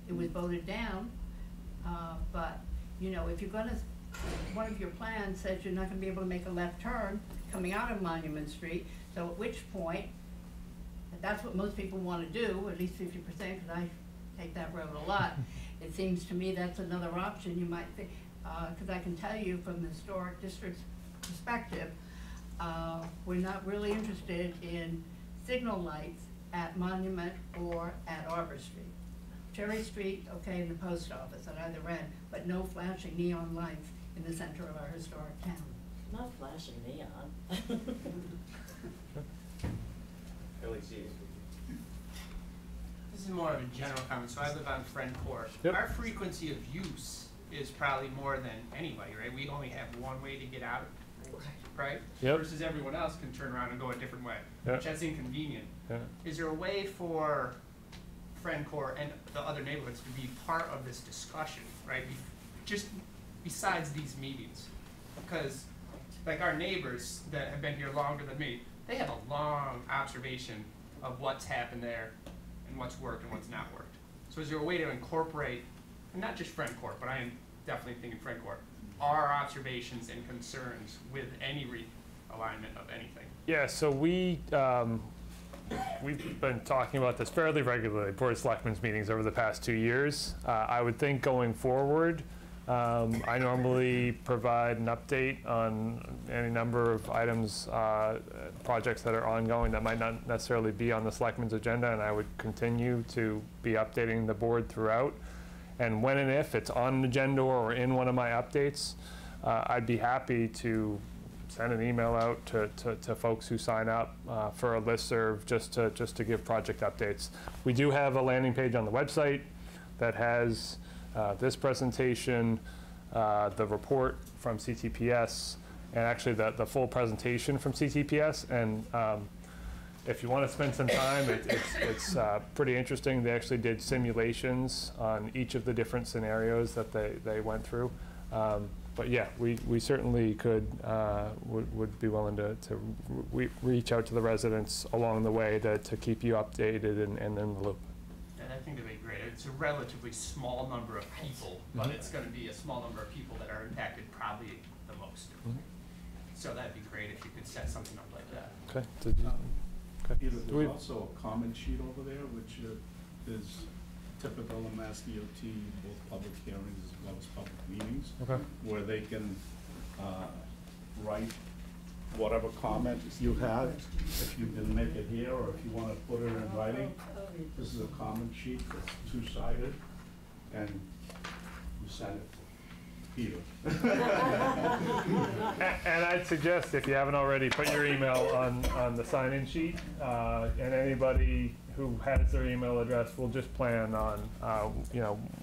It was voted down, but if you're gonna, one of your plans says you're not gonna be able to make a left turn coming out of Monument Street, so at which point, if that's what most people wanna do, at least 50%, because I take that road a lot, it seems to me that's another option you might think, because I can tell you from the historic district's perspective, we're not really interested in signal lights at Monument or at Arbor Street. Cherry Street, okay, in the post office at either end, but no flashing neon lights in the center of our historic town. Not flashing neon. This is more of a general comment. So I live on Friend Court. Yep. Our frequency of use is probably more than anybody, right? We only have one way to get out, right? Yep. Versus everyone else can turn around and go a different way, Yep. which that's inconvenient. Yeah. Is there a way for Friend Court and the other neighborhoods to be part of this discussion, right? Just besides these meetings, because like our neighbors that have been here longer than me, they have a long observation of what's happened there and what's worked and what's not worked. So is there a way to incorporate, and not just Friend Court, but I am definitely thinking Friend Court, our observations and concerns with any realignment of anything? Yeah, so we've been talking about this fairly regularly, Board of Selectmen's meetings over the past 2 years. I would think going forward, I normally provide an update on any number of items, projects that are ongoing that might not necessarily be on the Selectmen's agenda, and I would continue to be updating the board throughout. And when and if it's on an agenda or in one of my updates, I'd be happy to send an email out to folks who sign up for a listserv just to give project updates. We do have a landing page on the website that has this presentation, the report from CTPS, and actually the full presentation from CTPS. And if you want to spend some time, it's pretty interesting. They actually did simulations on each of the different scenarios that they went through. But yeah, we certainly could, would be willing to reach out to the residents along the way to keep you updated and in the loop. And I think that'd be great. It's a relatively small number of people, but it's going to be a small number of people that are impacted probably the most. So that'd be great if you could set something up like that. Okay. Okay. There's also a comment sheet over there, which is typical of Mass DOT, both public hearings as well as public meetings, Okay. where they can write whatever comment you had, if you didn't make it here, or if you want to put it in writing. This is a comment sheet that's two-sided, and you send it to Peter. And I'd suggest, if you haven't already, put your email on the sign-in sheet, and anybody who has their email address will just plan on,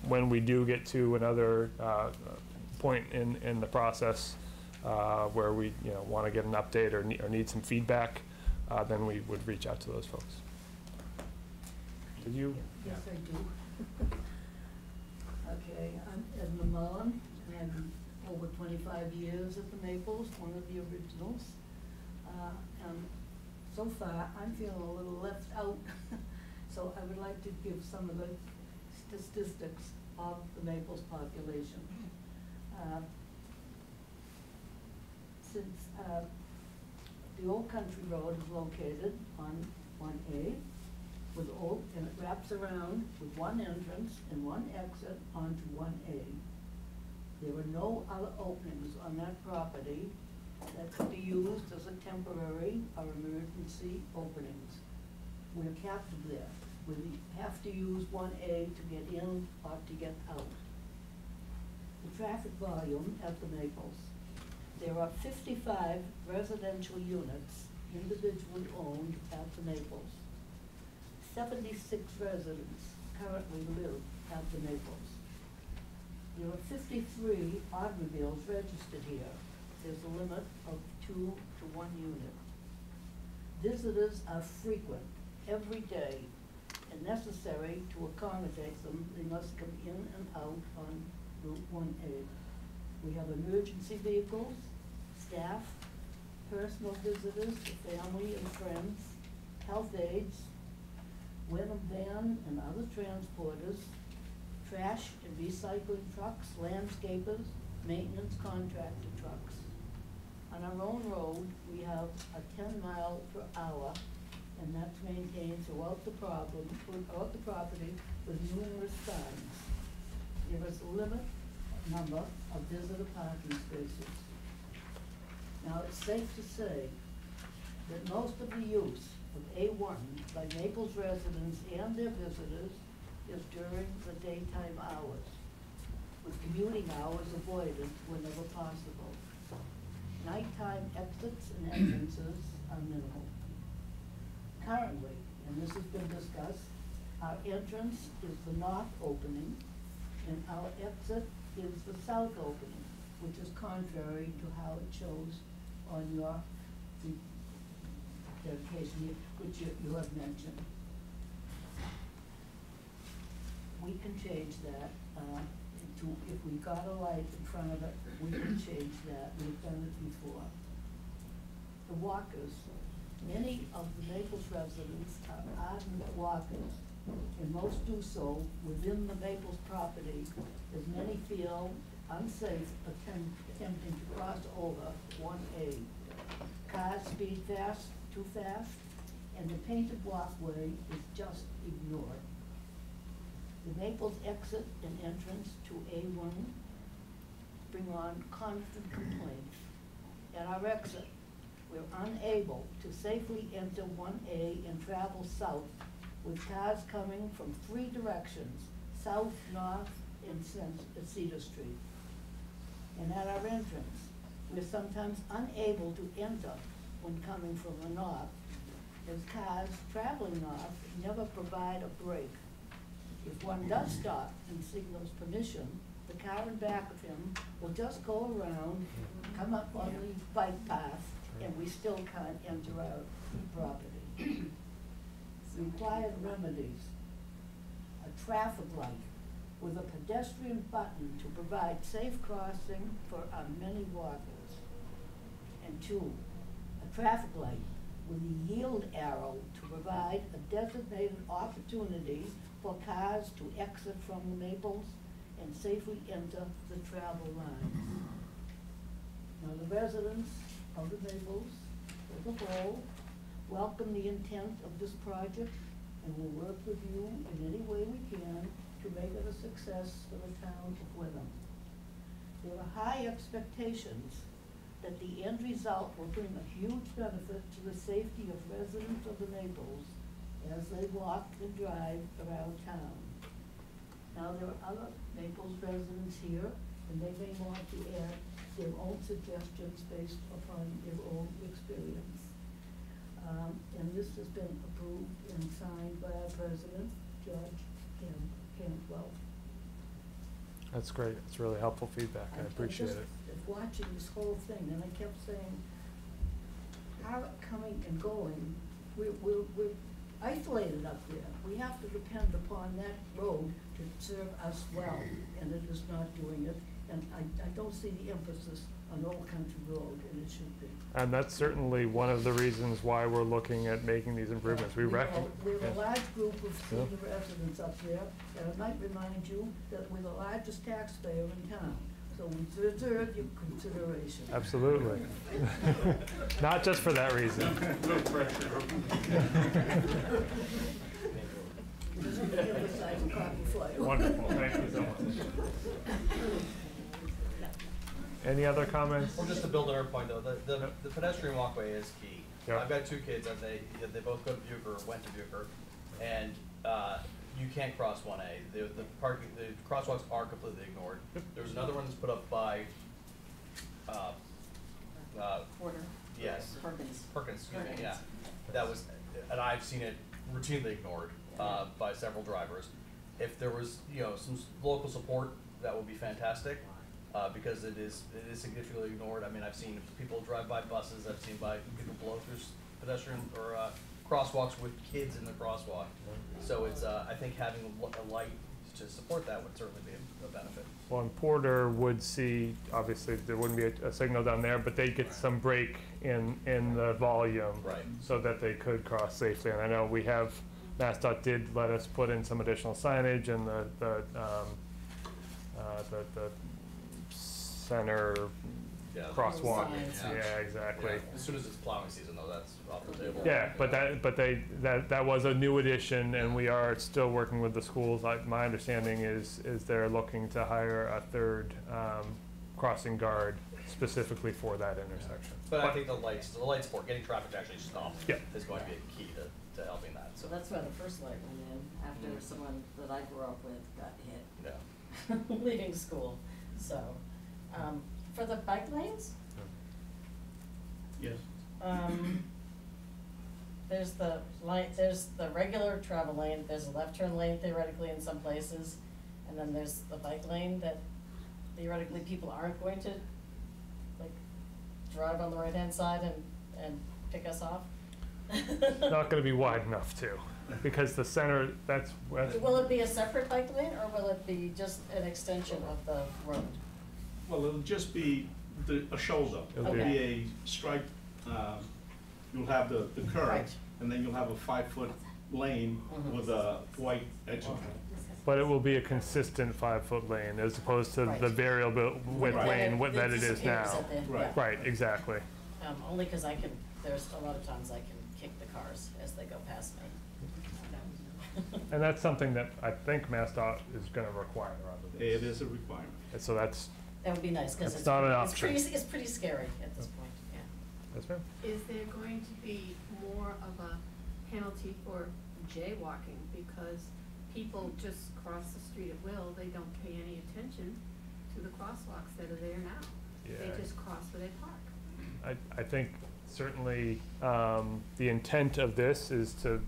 when we do get to another point in the process where we, want to get an update or need some feedback, then we would reach out to those folks. Did you? Yes, I do. Okay, I'm Edna Mullen, and over 25 years at the Naples, one of the originals. And so far, I'm feeling a little left out. So I would like to give some of the statistics of the Naples population. Since the Old Country Road is located on 1A, and it wraps around with one entrance and one exit onto 1A. There are no other openings on that property that could be used as a temporary or emergency openings. We're captive there. We have to use 1A to get in or to get out. The traffic volume at the Naples There are 55 residential units individually owned at the Naples. 76 residents currently live at the Naples. There are 53 automobiles registered here. There's a limit of 2 to 1 unit. Visitors are frequent every day and necessary to accommodate them. They must come in and out on Route 1A. We have emergency vehicles, staff, personal visitors, family and friends, health aides, Wenham van and other transporters, trash and recycling trucks, landscapers, maintenance contractor trucks. On our own road, we have a 10 mile per hour, and that's maintained throughout the property with numerous signs. There is a limit number of visitor parking spaces. Now, it's safe to say that most of the use of A1 by Naples residents and their visitors is during the daytime hours, with commuting hours avoided whenever possible. Nighttime exits and entrances are minimal. Currently, and this has been discussed, our entrance is the north opening and our exit is the south opening, which is contrary to how it shows on your dedication, which you have mentioned. We can change that if we got a light in front of it, we can change that. We've done it before. The walkers, many of the Naples residents are ardent walkers, and most do so within the Naples property, as many feel unsafe attempting to cross over 1A. Cars speed too fast, and the painted walkway is just ignored. The Naples exit and entrance to A1 bring on constant complaints. At our exit, we're unable to safely enter 1A and travel south with cars coming from 3 directions, south, north, and Cedar Street. And at our entrance, we're sometimes unable to enter when coming from the north, as cars traveling north never provide a break. If one does stop and signals permission, the car in back of him will just go around, come up on the bike path, and we still can't enter our property. Required remedies: a traffic light with a pedestrian button to provide safe crossing for our many walkers. And 2, a traffic light with a yield arrow to provide a designated opportunity for cars to exit from the Naples and safely enter the travel lines. Now, the residents of the Naples as a whole welcome the intent of this project and will work with you in any way we can to make it a success for the town of Wenham. There are high expectations that the end result will bring a huge benefit to the safety of residents of the Naples as they walk and drive around town. Now, there are other Naples residents here, and they may want to add their own suggestions based upon their own experience. And this has been approved and signed by our president, Judge Cantwell. That's great. It's really helpful feedback. I appreciate it. Watching this whole thing, and I kept saying, how coming and going, we're isolated up there. We have to depend upon that road to serve us well, and it is not doing it. And I don't see the emphasis on Old Country Road, and it should be. And that's certainly one of the reasons why we're looking at making these improvements. We have a large group of senior residents up there, and I might remind you that we're the largest taxpayer in town. So we deserve your consideration. Absolutely. Not just for that reason. No pressure. Wonderful. Thank you so much. Any other comments? Well, just to build on our point though, the pedestrian walkway is key. Yep. I've got 2 kids and they both go to Bucher or went to Bucher, and you can't cross 1A. The crosswalks are completely ignored. There's another one that's put up by Perkins, excuse me, yeah. That was, and I've seen it routinely ignored, by several drivers. If there was, some local support, that would be fantastic, because it is significantly ignored. I mean, I've seen people drive by buses, I've seen people blow through pedestrian or, crosswalks with kids in the crosswalk. So it's, I think having a light to support that would certainly be a benefit. Well, and Porter would see, obviously, there wouldn't be a signal down there, but they'd get some break in the volume. Right. So that they could cross safely. And I know we have, MassDOT did let us put in some additional signage and the center Yeah. crosswalk. Signs. Yeah, exactly. Yeah. As soon as it's plowing season, though, that's off the table. Yeah, but that was a new addition, and we are still working with the schools. My understanding is they're looking to hire a third crossing guard specifically for that intersection. But I think the light support, getting traffic to actually stop, Yeah. is going to be a key to helping that. So that's why the first light went in, after someone that I grew up with got hit. Yeah. Leaving school, so, for the bike lanes, Yes. there's the regular travel lane, there's a left turn lane theoretically in some places, and then there's the bike lane that theoretically people aren't going to, like, drive on the right-hand side and pick us off. Not gonna be wide enough to, because the center, that's. Will it be a separate bike lane, or will it be just an extension of the road? Well, it'll just be a shoulder. It'll It'll be- be a stripe, you'll have the curve, Right. and then you'll have a 5-foot lane with a white edge on it. But it will be a consistent 5-foot lane as opposed to Right. the variable width Right. lane It that it is disappears now. at the- Right. yeah. Right, exactly. Only because there's a lot of times I can kick the cars as they go past me. And that's something that I think MassDOT is gonna require out of this. It is a requirement. And so that's, That would be nice, because It's it's not an it's option. pretty, it's pretty scary at this point, yeah. that's right. Is there going to be more of a penalty for jaywalking? Because people just cross the street at will, they don't pay any attention to the crosswalks that are there now. Yeah. They just cross where they park. I think certainly the intent of this is to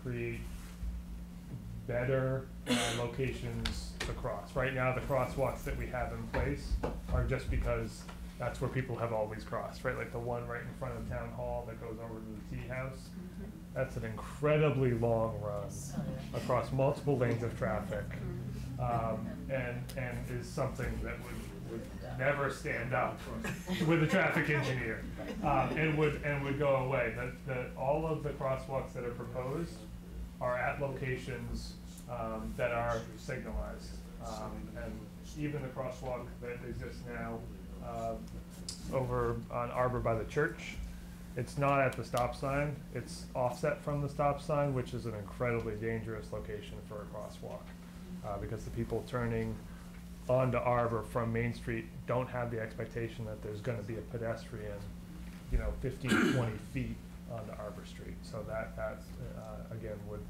create better locations to cross. Right now, the crosswalks that we have in place are just because that's where people have always crossed, right? Like the one right in front of Town Hall that goes over to the tea house. That's an incredibly long run across multiple lanes of traffic, and is something that would never stand up with a traffic engineer, and would go away. All of the crosswalks that are proposed are at locations that are signalized, and even the crosswalk that exists now over on Arbor by the church. It's not at the stop sign, it's offset from the stop sign, which is an incredibly dangerous location for a crosswalk. Because the people turning onto Arbor from Main Street don't have the expectation that there's gonna be a pedestrian, 15, 20 feet onto Arbor Street. So that again, would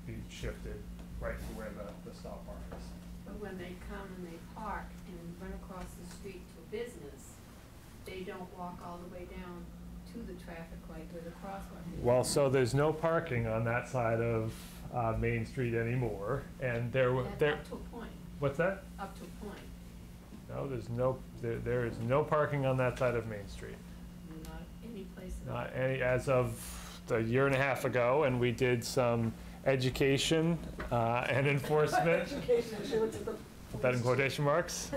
be shifted right to where the stop arm is. But when they come and they park and run across the street to a business, they don't walk all the way down to the traffic light where the crosswalk is. Well, so there's no parking on that side of Main Street anymore, and there. Up to a point, What's that? up to a point, No, there is no parking on that side of Main Street. not any place at all. Not any, as of a year and a half ago, and we did some education and enforcement. Education, she looked at the. Put that in quotation marks.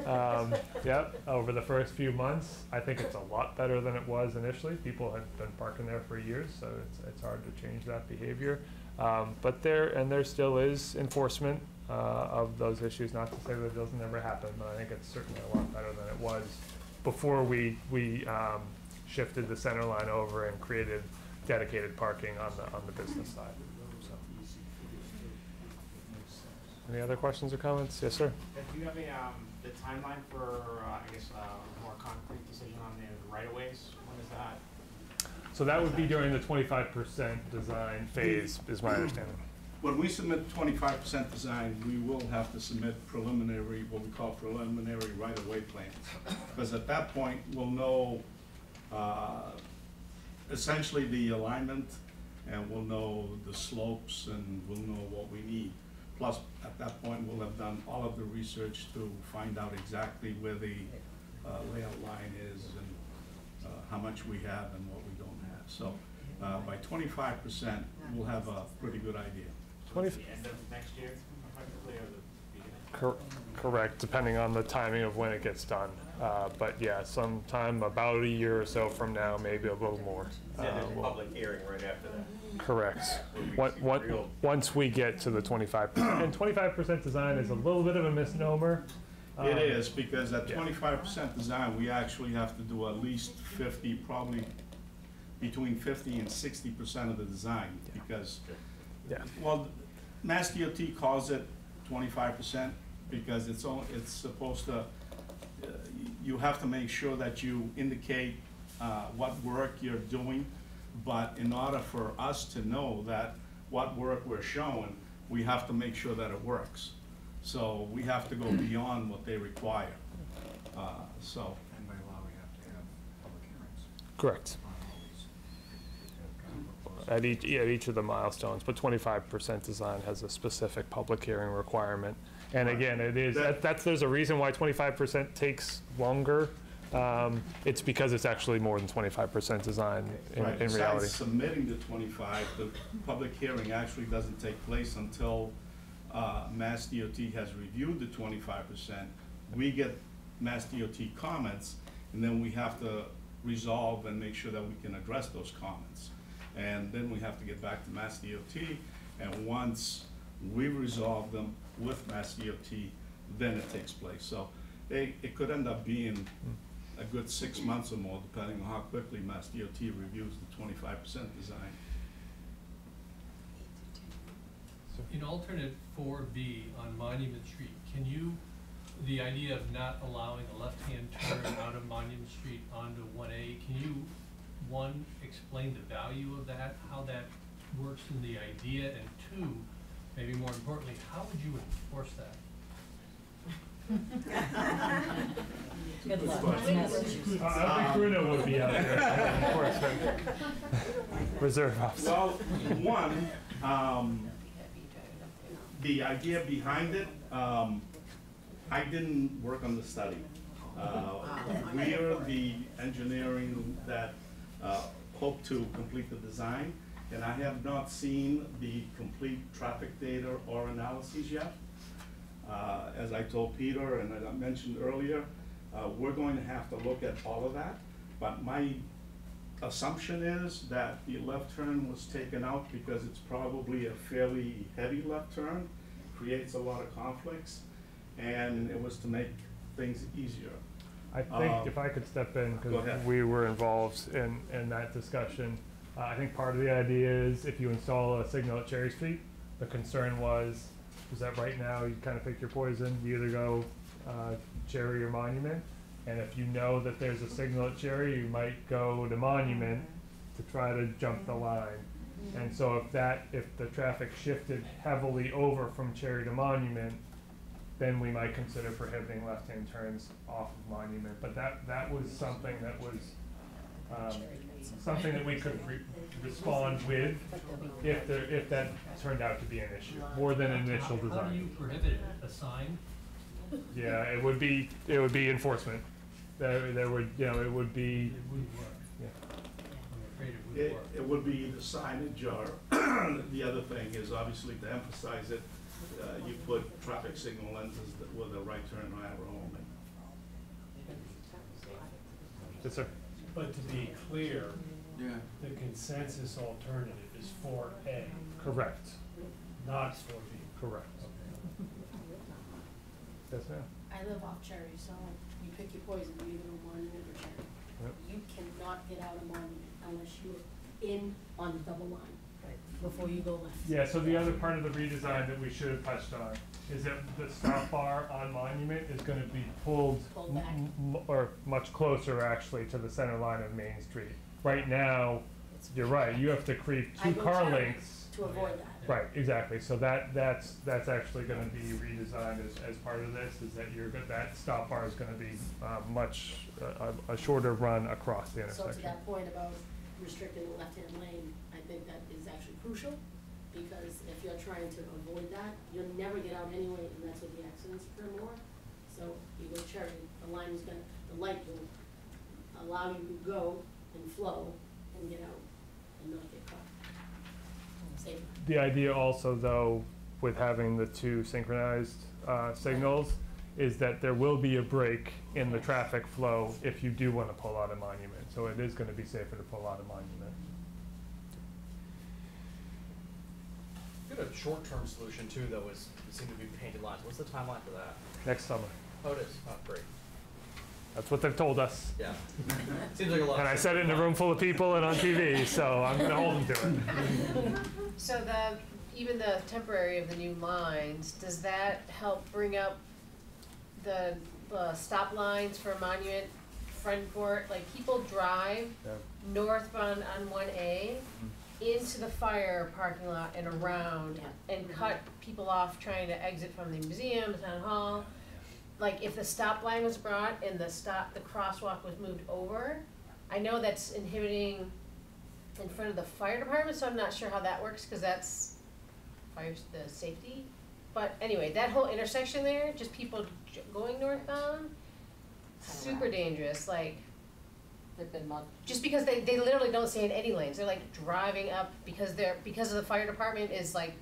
Yep, over the first few months. I think it's a lot better than it was initially. People had been parking there for years, so it's hard to change that behavior. But there still is enforcement of those issues. Not to say that it doesn't ever happen, but I think it's certainly a lot better than it was before we shifted the center line over and created dedicated parking on the business side. So. Any other questions or comments? Yes, sir. Do you have the timeline for, a more concrete decision on the right-of-ways? When is that? So that would be during the 25% design phase, is my understanding. When we submit 25% design, we will have to submit preliminary, what we call preliminary right-of-way plans. Because at that point, we'll know essentially the alignment, and we'll know the slopes, and we'll know what we need. Plus, at that point, we'll have done all of the research to find out exactly where the layout line is, and how much we have and what we don't have. So by 25%, we'll have a pretty good idea. So it's the end of next year, effectively, or the beginning? Correct, depending on the timing of when it gets done. But yeah, sometime about a year or so from now, maybe a little more. There's a public hearing right after that. Correct. Once we get to the 25%, and 25% design is a little bit of a misnomer. It is, because at 25% design, we actually have to do at least 50, probably between 50 and 60% of the design, because, well, Mass DOT calls it 25% because it's supposed to, you have to make sure that you indicate what work you're doing, but in order for us to know that what work we're showing, we have to make sure that it works. So we have to go beyond what they require. And by law, we have to have public hearings. Correct. At each of the milestones, but 25% design has a specific public hearing requirement. And again, it is, there's a reason why 25% takes longer. It's because it's actually more than 25% design in reality. Besides submitting the 25, the public hearing actually doesn't take place until Mass DOT has reviewed the 25%. We get Mass DOT comments, and then we have to resolve and make sure that we can address those comments. And then we have to get back to Mass DOT, and once we resolve them with Mass DOT, then it takes place. So it could end up being a good 6 months or more, depending on how quickly Mass DOT reviews the 25% design. In alternate 4B on Monument Street, can you, the idea of not allowing a left-hand turn out of Monument Street onto 1A, can you, one, explain the value of that, how that works in the idea, and two, maybe more importantly, how would you enforce that? Good luck. I think Bruno would be out there, of course. Reserve officer. Well, one, the idea behind it, I didn't work on the study. We are the engineering that hope to complete the design, and I have not seen the complete traffic data or analyses yet. As I told Peter and as I mentioned earlier, we're going to have to look at all of that, but my assumption is that the left turn was taken out because it's probably a fairly heavy left turn, creates a lot of conflicts, and it was to make things easier. I think if I could step in, because we were involved in that discussion, I think part of the idea is if you install a signal at Cherry Street, the concern was that right now you kind of pick your poison, you either go Cherry or Monument, and if you know that there's a signal at Cherry, you might go to Monument to try to jump the line. And so if the traffic shifted heavily over from Cherry to Monument, then we might consider prohibiting left-hand turns off of Monument. But that was something that was something that we could respond with if that turned out to be an issue, more than an initial design. How do you prohibit it? A sign? Yeah, it would be enforcement. There would, it would be. It wouldn't work. Yeah. I'm afraid it wouldn't work. It would be the signage, or the other thing is obviously to emphasize it, you put traffic signal lenses with a right turn arrow only. Yes, sir. But to be clear, the consensus alternative is 4A. Correct. Not 4B. Correct. Yes, ma'am. I live off Cherry, so you pick your poison, you either go Monument or Cherry. Yep. You cannot get out of Monument unless you're in on the double line before you go left. Yeah, so the other part of the redesign that we should have touched on is that the stop bar on Monument is going to be pulled back. or much closer actually to the center line of Main Street. Right now, you're right, you have to creep I two go car Cherry lengths. to avoid that. Right, exactly. So that's actually going to be redesigned as part of this. Is that that stop bar is going to be a shorter run across the So intersection. to that point about restricting the left-hand lane, I think that is actually crucial, because if you're trying to avoid that, you'll never get out anyway, and that's where the accidents occur more. So you go cherry, the light will allow you to go and flow and get out and not get caught. Safe. The idea also, though, with having the two synchronized signals, is that there will be a break in the traffic flow if you do want to pull out of Monument. So it is going to be safer to pull out of Monument. Good, a short-term solution too, though, is seem to be painted lines. What's the timeline for that? Next summer. Oh, it is. Oh, great. That's what they've told us. Yeah. Seems like a lot. And I said it in a room full of people and on TV, so I'm going to hold them to it. So even the temporary of the new lines, does that help bring up the stop lines for Monument, Friend Court? Like, people drive northbound on 1A into the fire parking lot and around and cut people off trying to exit from the museum, town hall. Like, if the stop line was brought and the crosswalk was moved over, I know that's inhibiting in front of the fire department, so I'm not sure how that works, because that's the safety. But anyway, that whole intersection there, just people going northbound, super dangerous. Like, They've been just because they literally don't stay in any lanes. They're like driving up because of the fire department is like,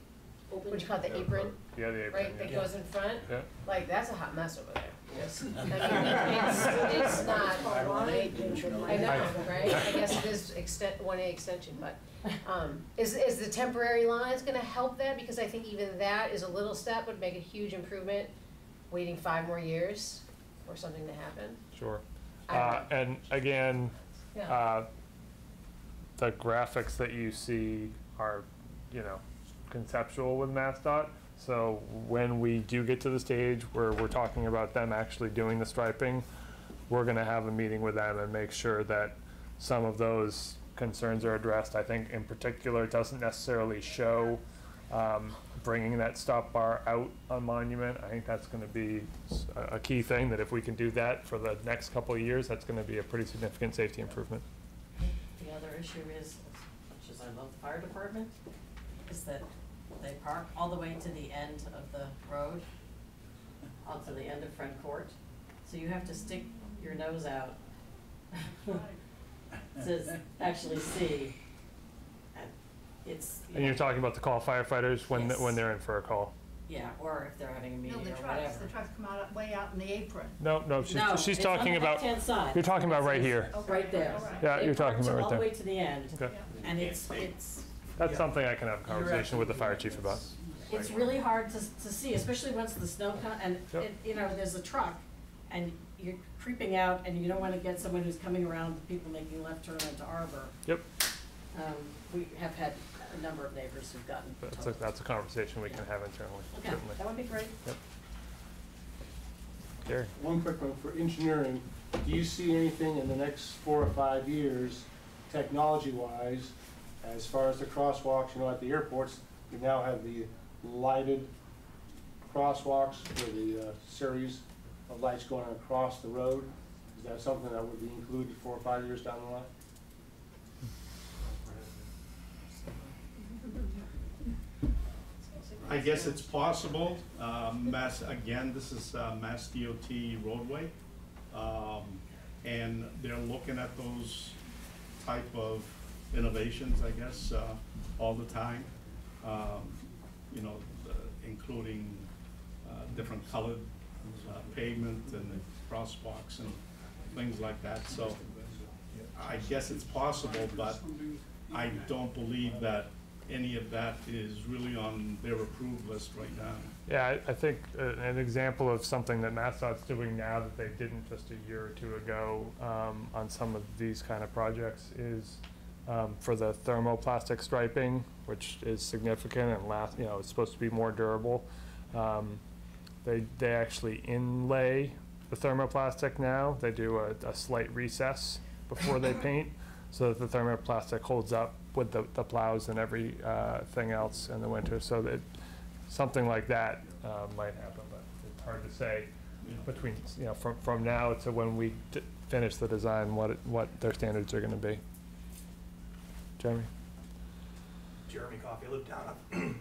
what do you call it, the apron? Yeah, the apron. Right, that goes in front. Yeah. Like, that's a hot mess over there. Yes. I mean, it's not. I know, right? I guess it is 1A extension, but is the temporary lines going to help that? Because I think even that is a little step, would make a huge improvement. Waiting 5 more years for something to happen. Sure. And again, the graphics that you see are, conceptual with MassDOT. So when we do get to the stage where we're talking about them actually doing the striping, we're going to have a meeting with them and make sure that some of those concerns are addressed. I think in particular, it doesn't necessarily show bringing that stop bar out on Monument. I think that's going to be a key thing, that if we can do that for the next couple of years, that's going to be a pretty significant safety improvement. The other issue is, as much as I love the fire department, is that they park all the way to the end of the road, out to the end of Friend Court. So you have to stick your nose out to actually see. And you're talking about the call firefighters when Yes. when they're in for a call. Yeah, or if they're having a meeting No, or the whatever. trucks, come out, way out in the apron. No, she's it's on talking the about. left-hand side. You're talking about right here. Right there. Yeah, They you're park talking about all right the way there. to the end, Okay. and it's That's something I can have a conversation with the fire chief about. it's really hard to see, especially once the snow comes, and Yep. there's a truck, and you're creeping out, and you don't want to get someone who's coming around, people making a left turn into Arbor. Yep. We have had a number of neighbors who've gotten told. That's a conversation we can have internally. Okay, Certainly. that would be great. Yep. Gary. One quick one for engineering. Do you see anything in the next 4 or 5 years, technology-wise, as far as the crosswalks? At the airports, we now have the lighted crosswalks with the series of lights going across the road. Is that something that would be included 4 or 5 years down the line? I guess it's possible. This is Mass DOT Roadway. And they're looking at those type of innovations, I guess, all the time. Including different colored pavement and the crosswalks and things like that. So I guess it's possible, but I don't believe that any of that is really on their approved list right now. Yeah, I think an example of something that MassDOT's doing now that they didn't just a year or two ago on some of these kind of projects is for the thermoplastic striping, which is significant and it's supposed to be more durable. They actually inlay the thermoplastic now. They do a slight recess before they paint, so that the thermoplastic holds up with the plows and everything else in the winter. So that something like that might happen, but it's hard to say between from now to when we finish the design what their standards are going to be. Jeremy? Jeremy Coffey. I live down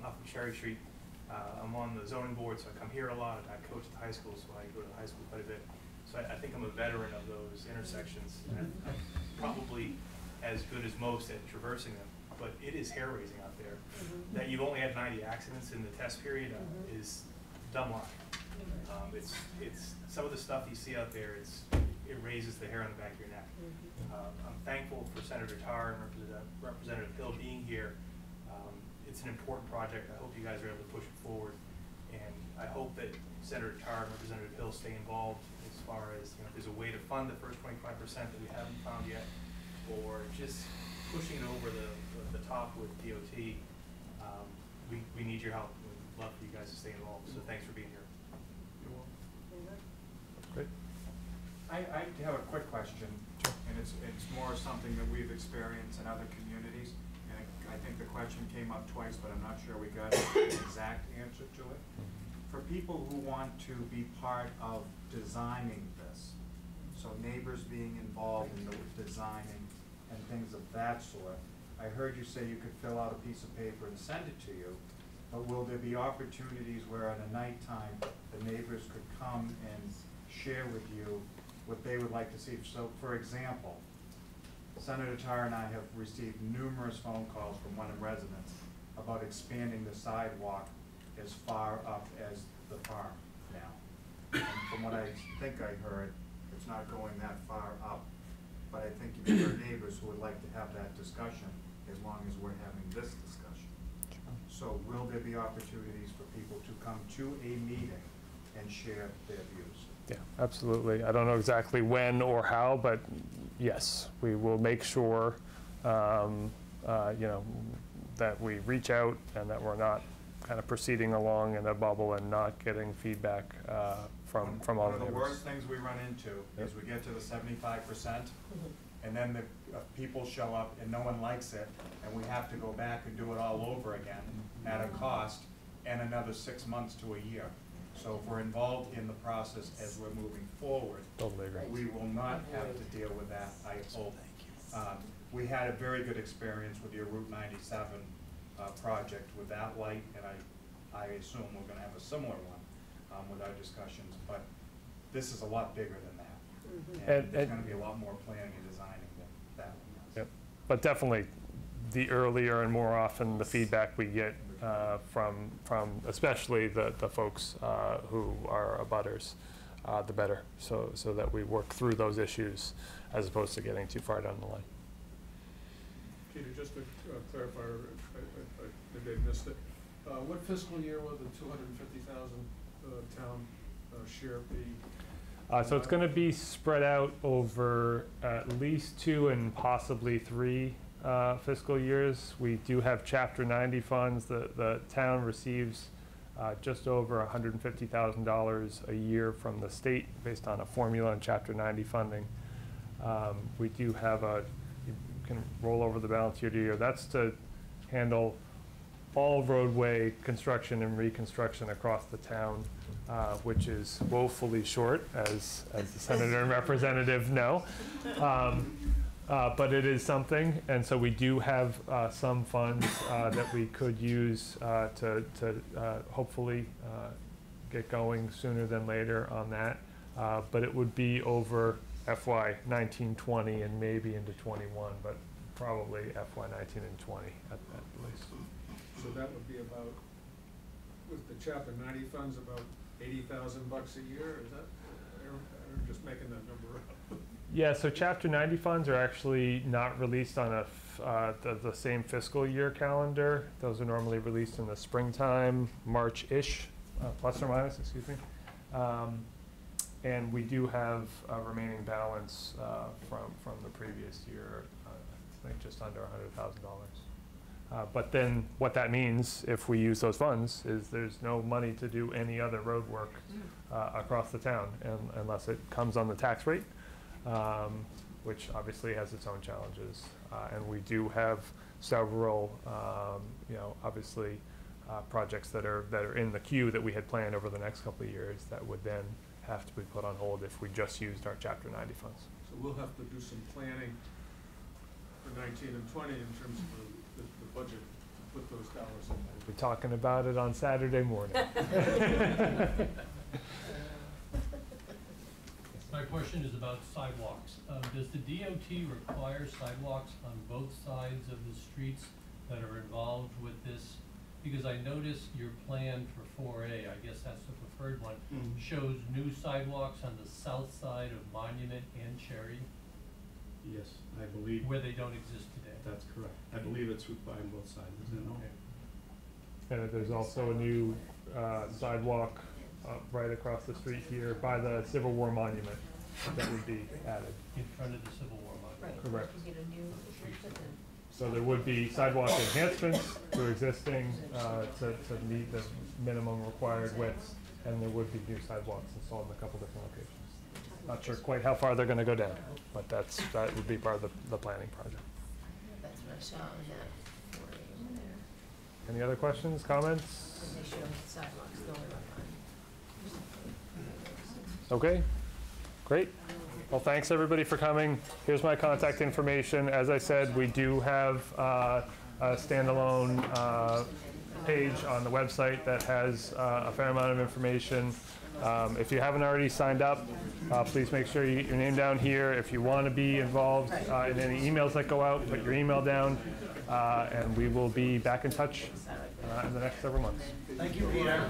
off of Cherry Street. I'm on the zoning board, so I come here a lot, and I coach at the high school, so I go to the high school quite a bit. So I think I'm a veteran of those intersections, and I'm probably as good as most at traversing them, but it is hair-raising out there. That you've only had 90 accidents in the test period is dumb luck. It's some of the stuff you see out there, it raises the hair on the back of your neck. I'm thankful for Senator Tarr and Representative Hill being here. It's an important project. I hope you guys are able to push it forward, and I hope that Senator Tarr and Representative Hill stay involved as far as, if there's a way to fund the first 25% that we haven't found yet, or just pushing it over the top with DOT. We need your help. We'd love for you guys to stay involved. So thanks for being here. You're welcome. Great. I have a quick question, and it's more something that we've experienced in other communities. And I think the question came up twice, but I'm not sure we got an exact answer to it. For people who want to be part of designing this, so neighbors being involved in the designing and things of that sort, I heard you say you could fill out a piece of paper and send it to you, but will there be opportunities where at a nighttime the neighbors could come and share with you what they would like to see? So, for example, Senator Tarr and I have received numerous phone calls from Wenham residents about expanding the sidewalk as far up as the farm now. And from what I think I heard, it's not going that far up. But I think there are neighbors who would like to have that discussion as long as we're having this discussion. So will there be opportunities for people to come to a meeting and share their views? Yeah, absolutely. I don't know exactly when or how, but yes, we will make sure, that we reach out and that we're not kind of proceeding along in a bubble and not getting feedback from all the neighbors. One of the worst things we run into is we get to the 75%, and then the people show up and no one likes it, and we have to go back and do it all over again at a cost and another 6 months to a year. So if we're involved in the process as we're moving forward, totally agree. We will not have to deal with that, I hope. We had a very good experience with your Route 97 project with that light, and I assume we're going to have a similar one with our discussions, but this is a lot bigger than that. And there's going to be a lot more planning and designing than that one. Yep. But definitely, the earlier and more often the feedback we get from especially the folks who are abutters, the better, so that we work through those issues as opposed to getting too far down the line. Peter, just to clarify, maybe I missed it. What fiscal year will the 250,000 town share be? So it's going to be spread out over at least 2 and possibly 3 fiscal years. We do have Chapter 90 funds. The town receives just over $150,000 a year from the state based on a formula in Chapter 90 funding. We do have you can roll over the balance year to year. That's to handle all roadway construction and reconstruction across the town, which is woefully short, as the senator and representative know. But it is something, and so we do have some funds that we could use to hopefully get going sooner than later on that. But it would be over FY 19-20 and maybe into 21, but probably FY 19 and 20 at least. So that would be about, with the Chapter 90 funds, about $80,000 a year. Is that? I'm just making that number up. Yeah, so Chapter 90 funds are actually not released on the same fiscal year calendar. Those are normally released in the springtime, March-ish, plus or minus, excuse me. And we do have a remaining balance from the previous year, I think just under $100,000. But then what that means, if we use those funds, is there's no money to do any other road work across the town unless it comes on the tax rate, which obviously has its own challenges. And we do have several, obviously projects that are in the queue that we had planned over the next couple of years that would then have to be put on hold if we just used our Chapter 90 funds. So we'll have to do some planning for 19 and 20 in terms of the budget, to put those dollars in there. We're talking about it on Saturday morning. My question is about sidewalks. Does the DOT require sidewalks on both sides of the streets that are involved with this? Because I noticed your plan for 4A, I guess that's the preferred one, shows new sidewalks on the south side of Monument and Cherry, Yes, I believe. where they don't exist today. That's correct. I believe it's required on both sides, isn't it? Okay. And there's also a new sidewalk right across the street here by the Civil War Monument that would be added. In front of the Civil War Monument. Right. Correct. You get a new, So there would be sidewalk enhancements to existing to meet the minimum required widths, and there would be new sidewalks installed in a couple different locations. Not sure quite how far they're going to go down, but that would be part of the planning project. that's what I saw in that 4A over there. Any other questions, comments? And they show sidewalks going on. Okay, great. Well, thanks everybody for coming. Here's my contact information. As I said, we do have a standalone page on the website that has a fair amount of information. If you haven't already signed up, please make sure you get your name down here. If you want to be involved in any emails that go out, put your email down, and we will be back in touch in the next several months. Thank you, Peter.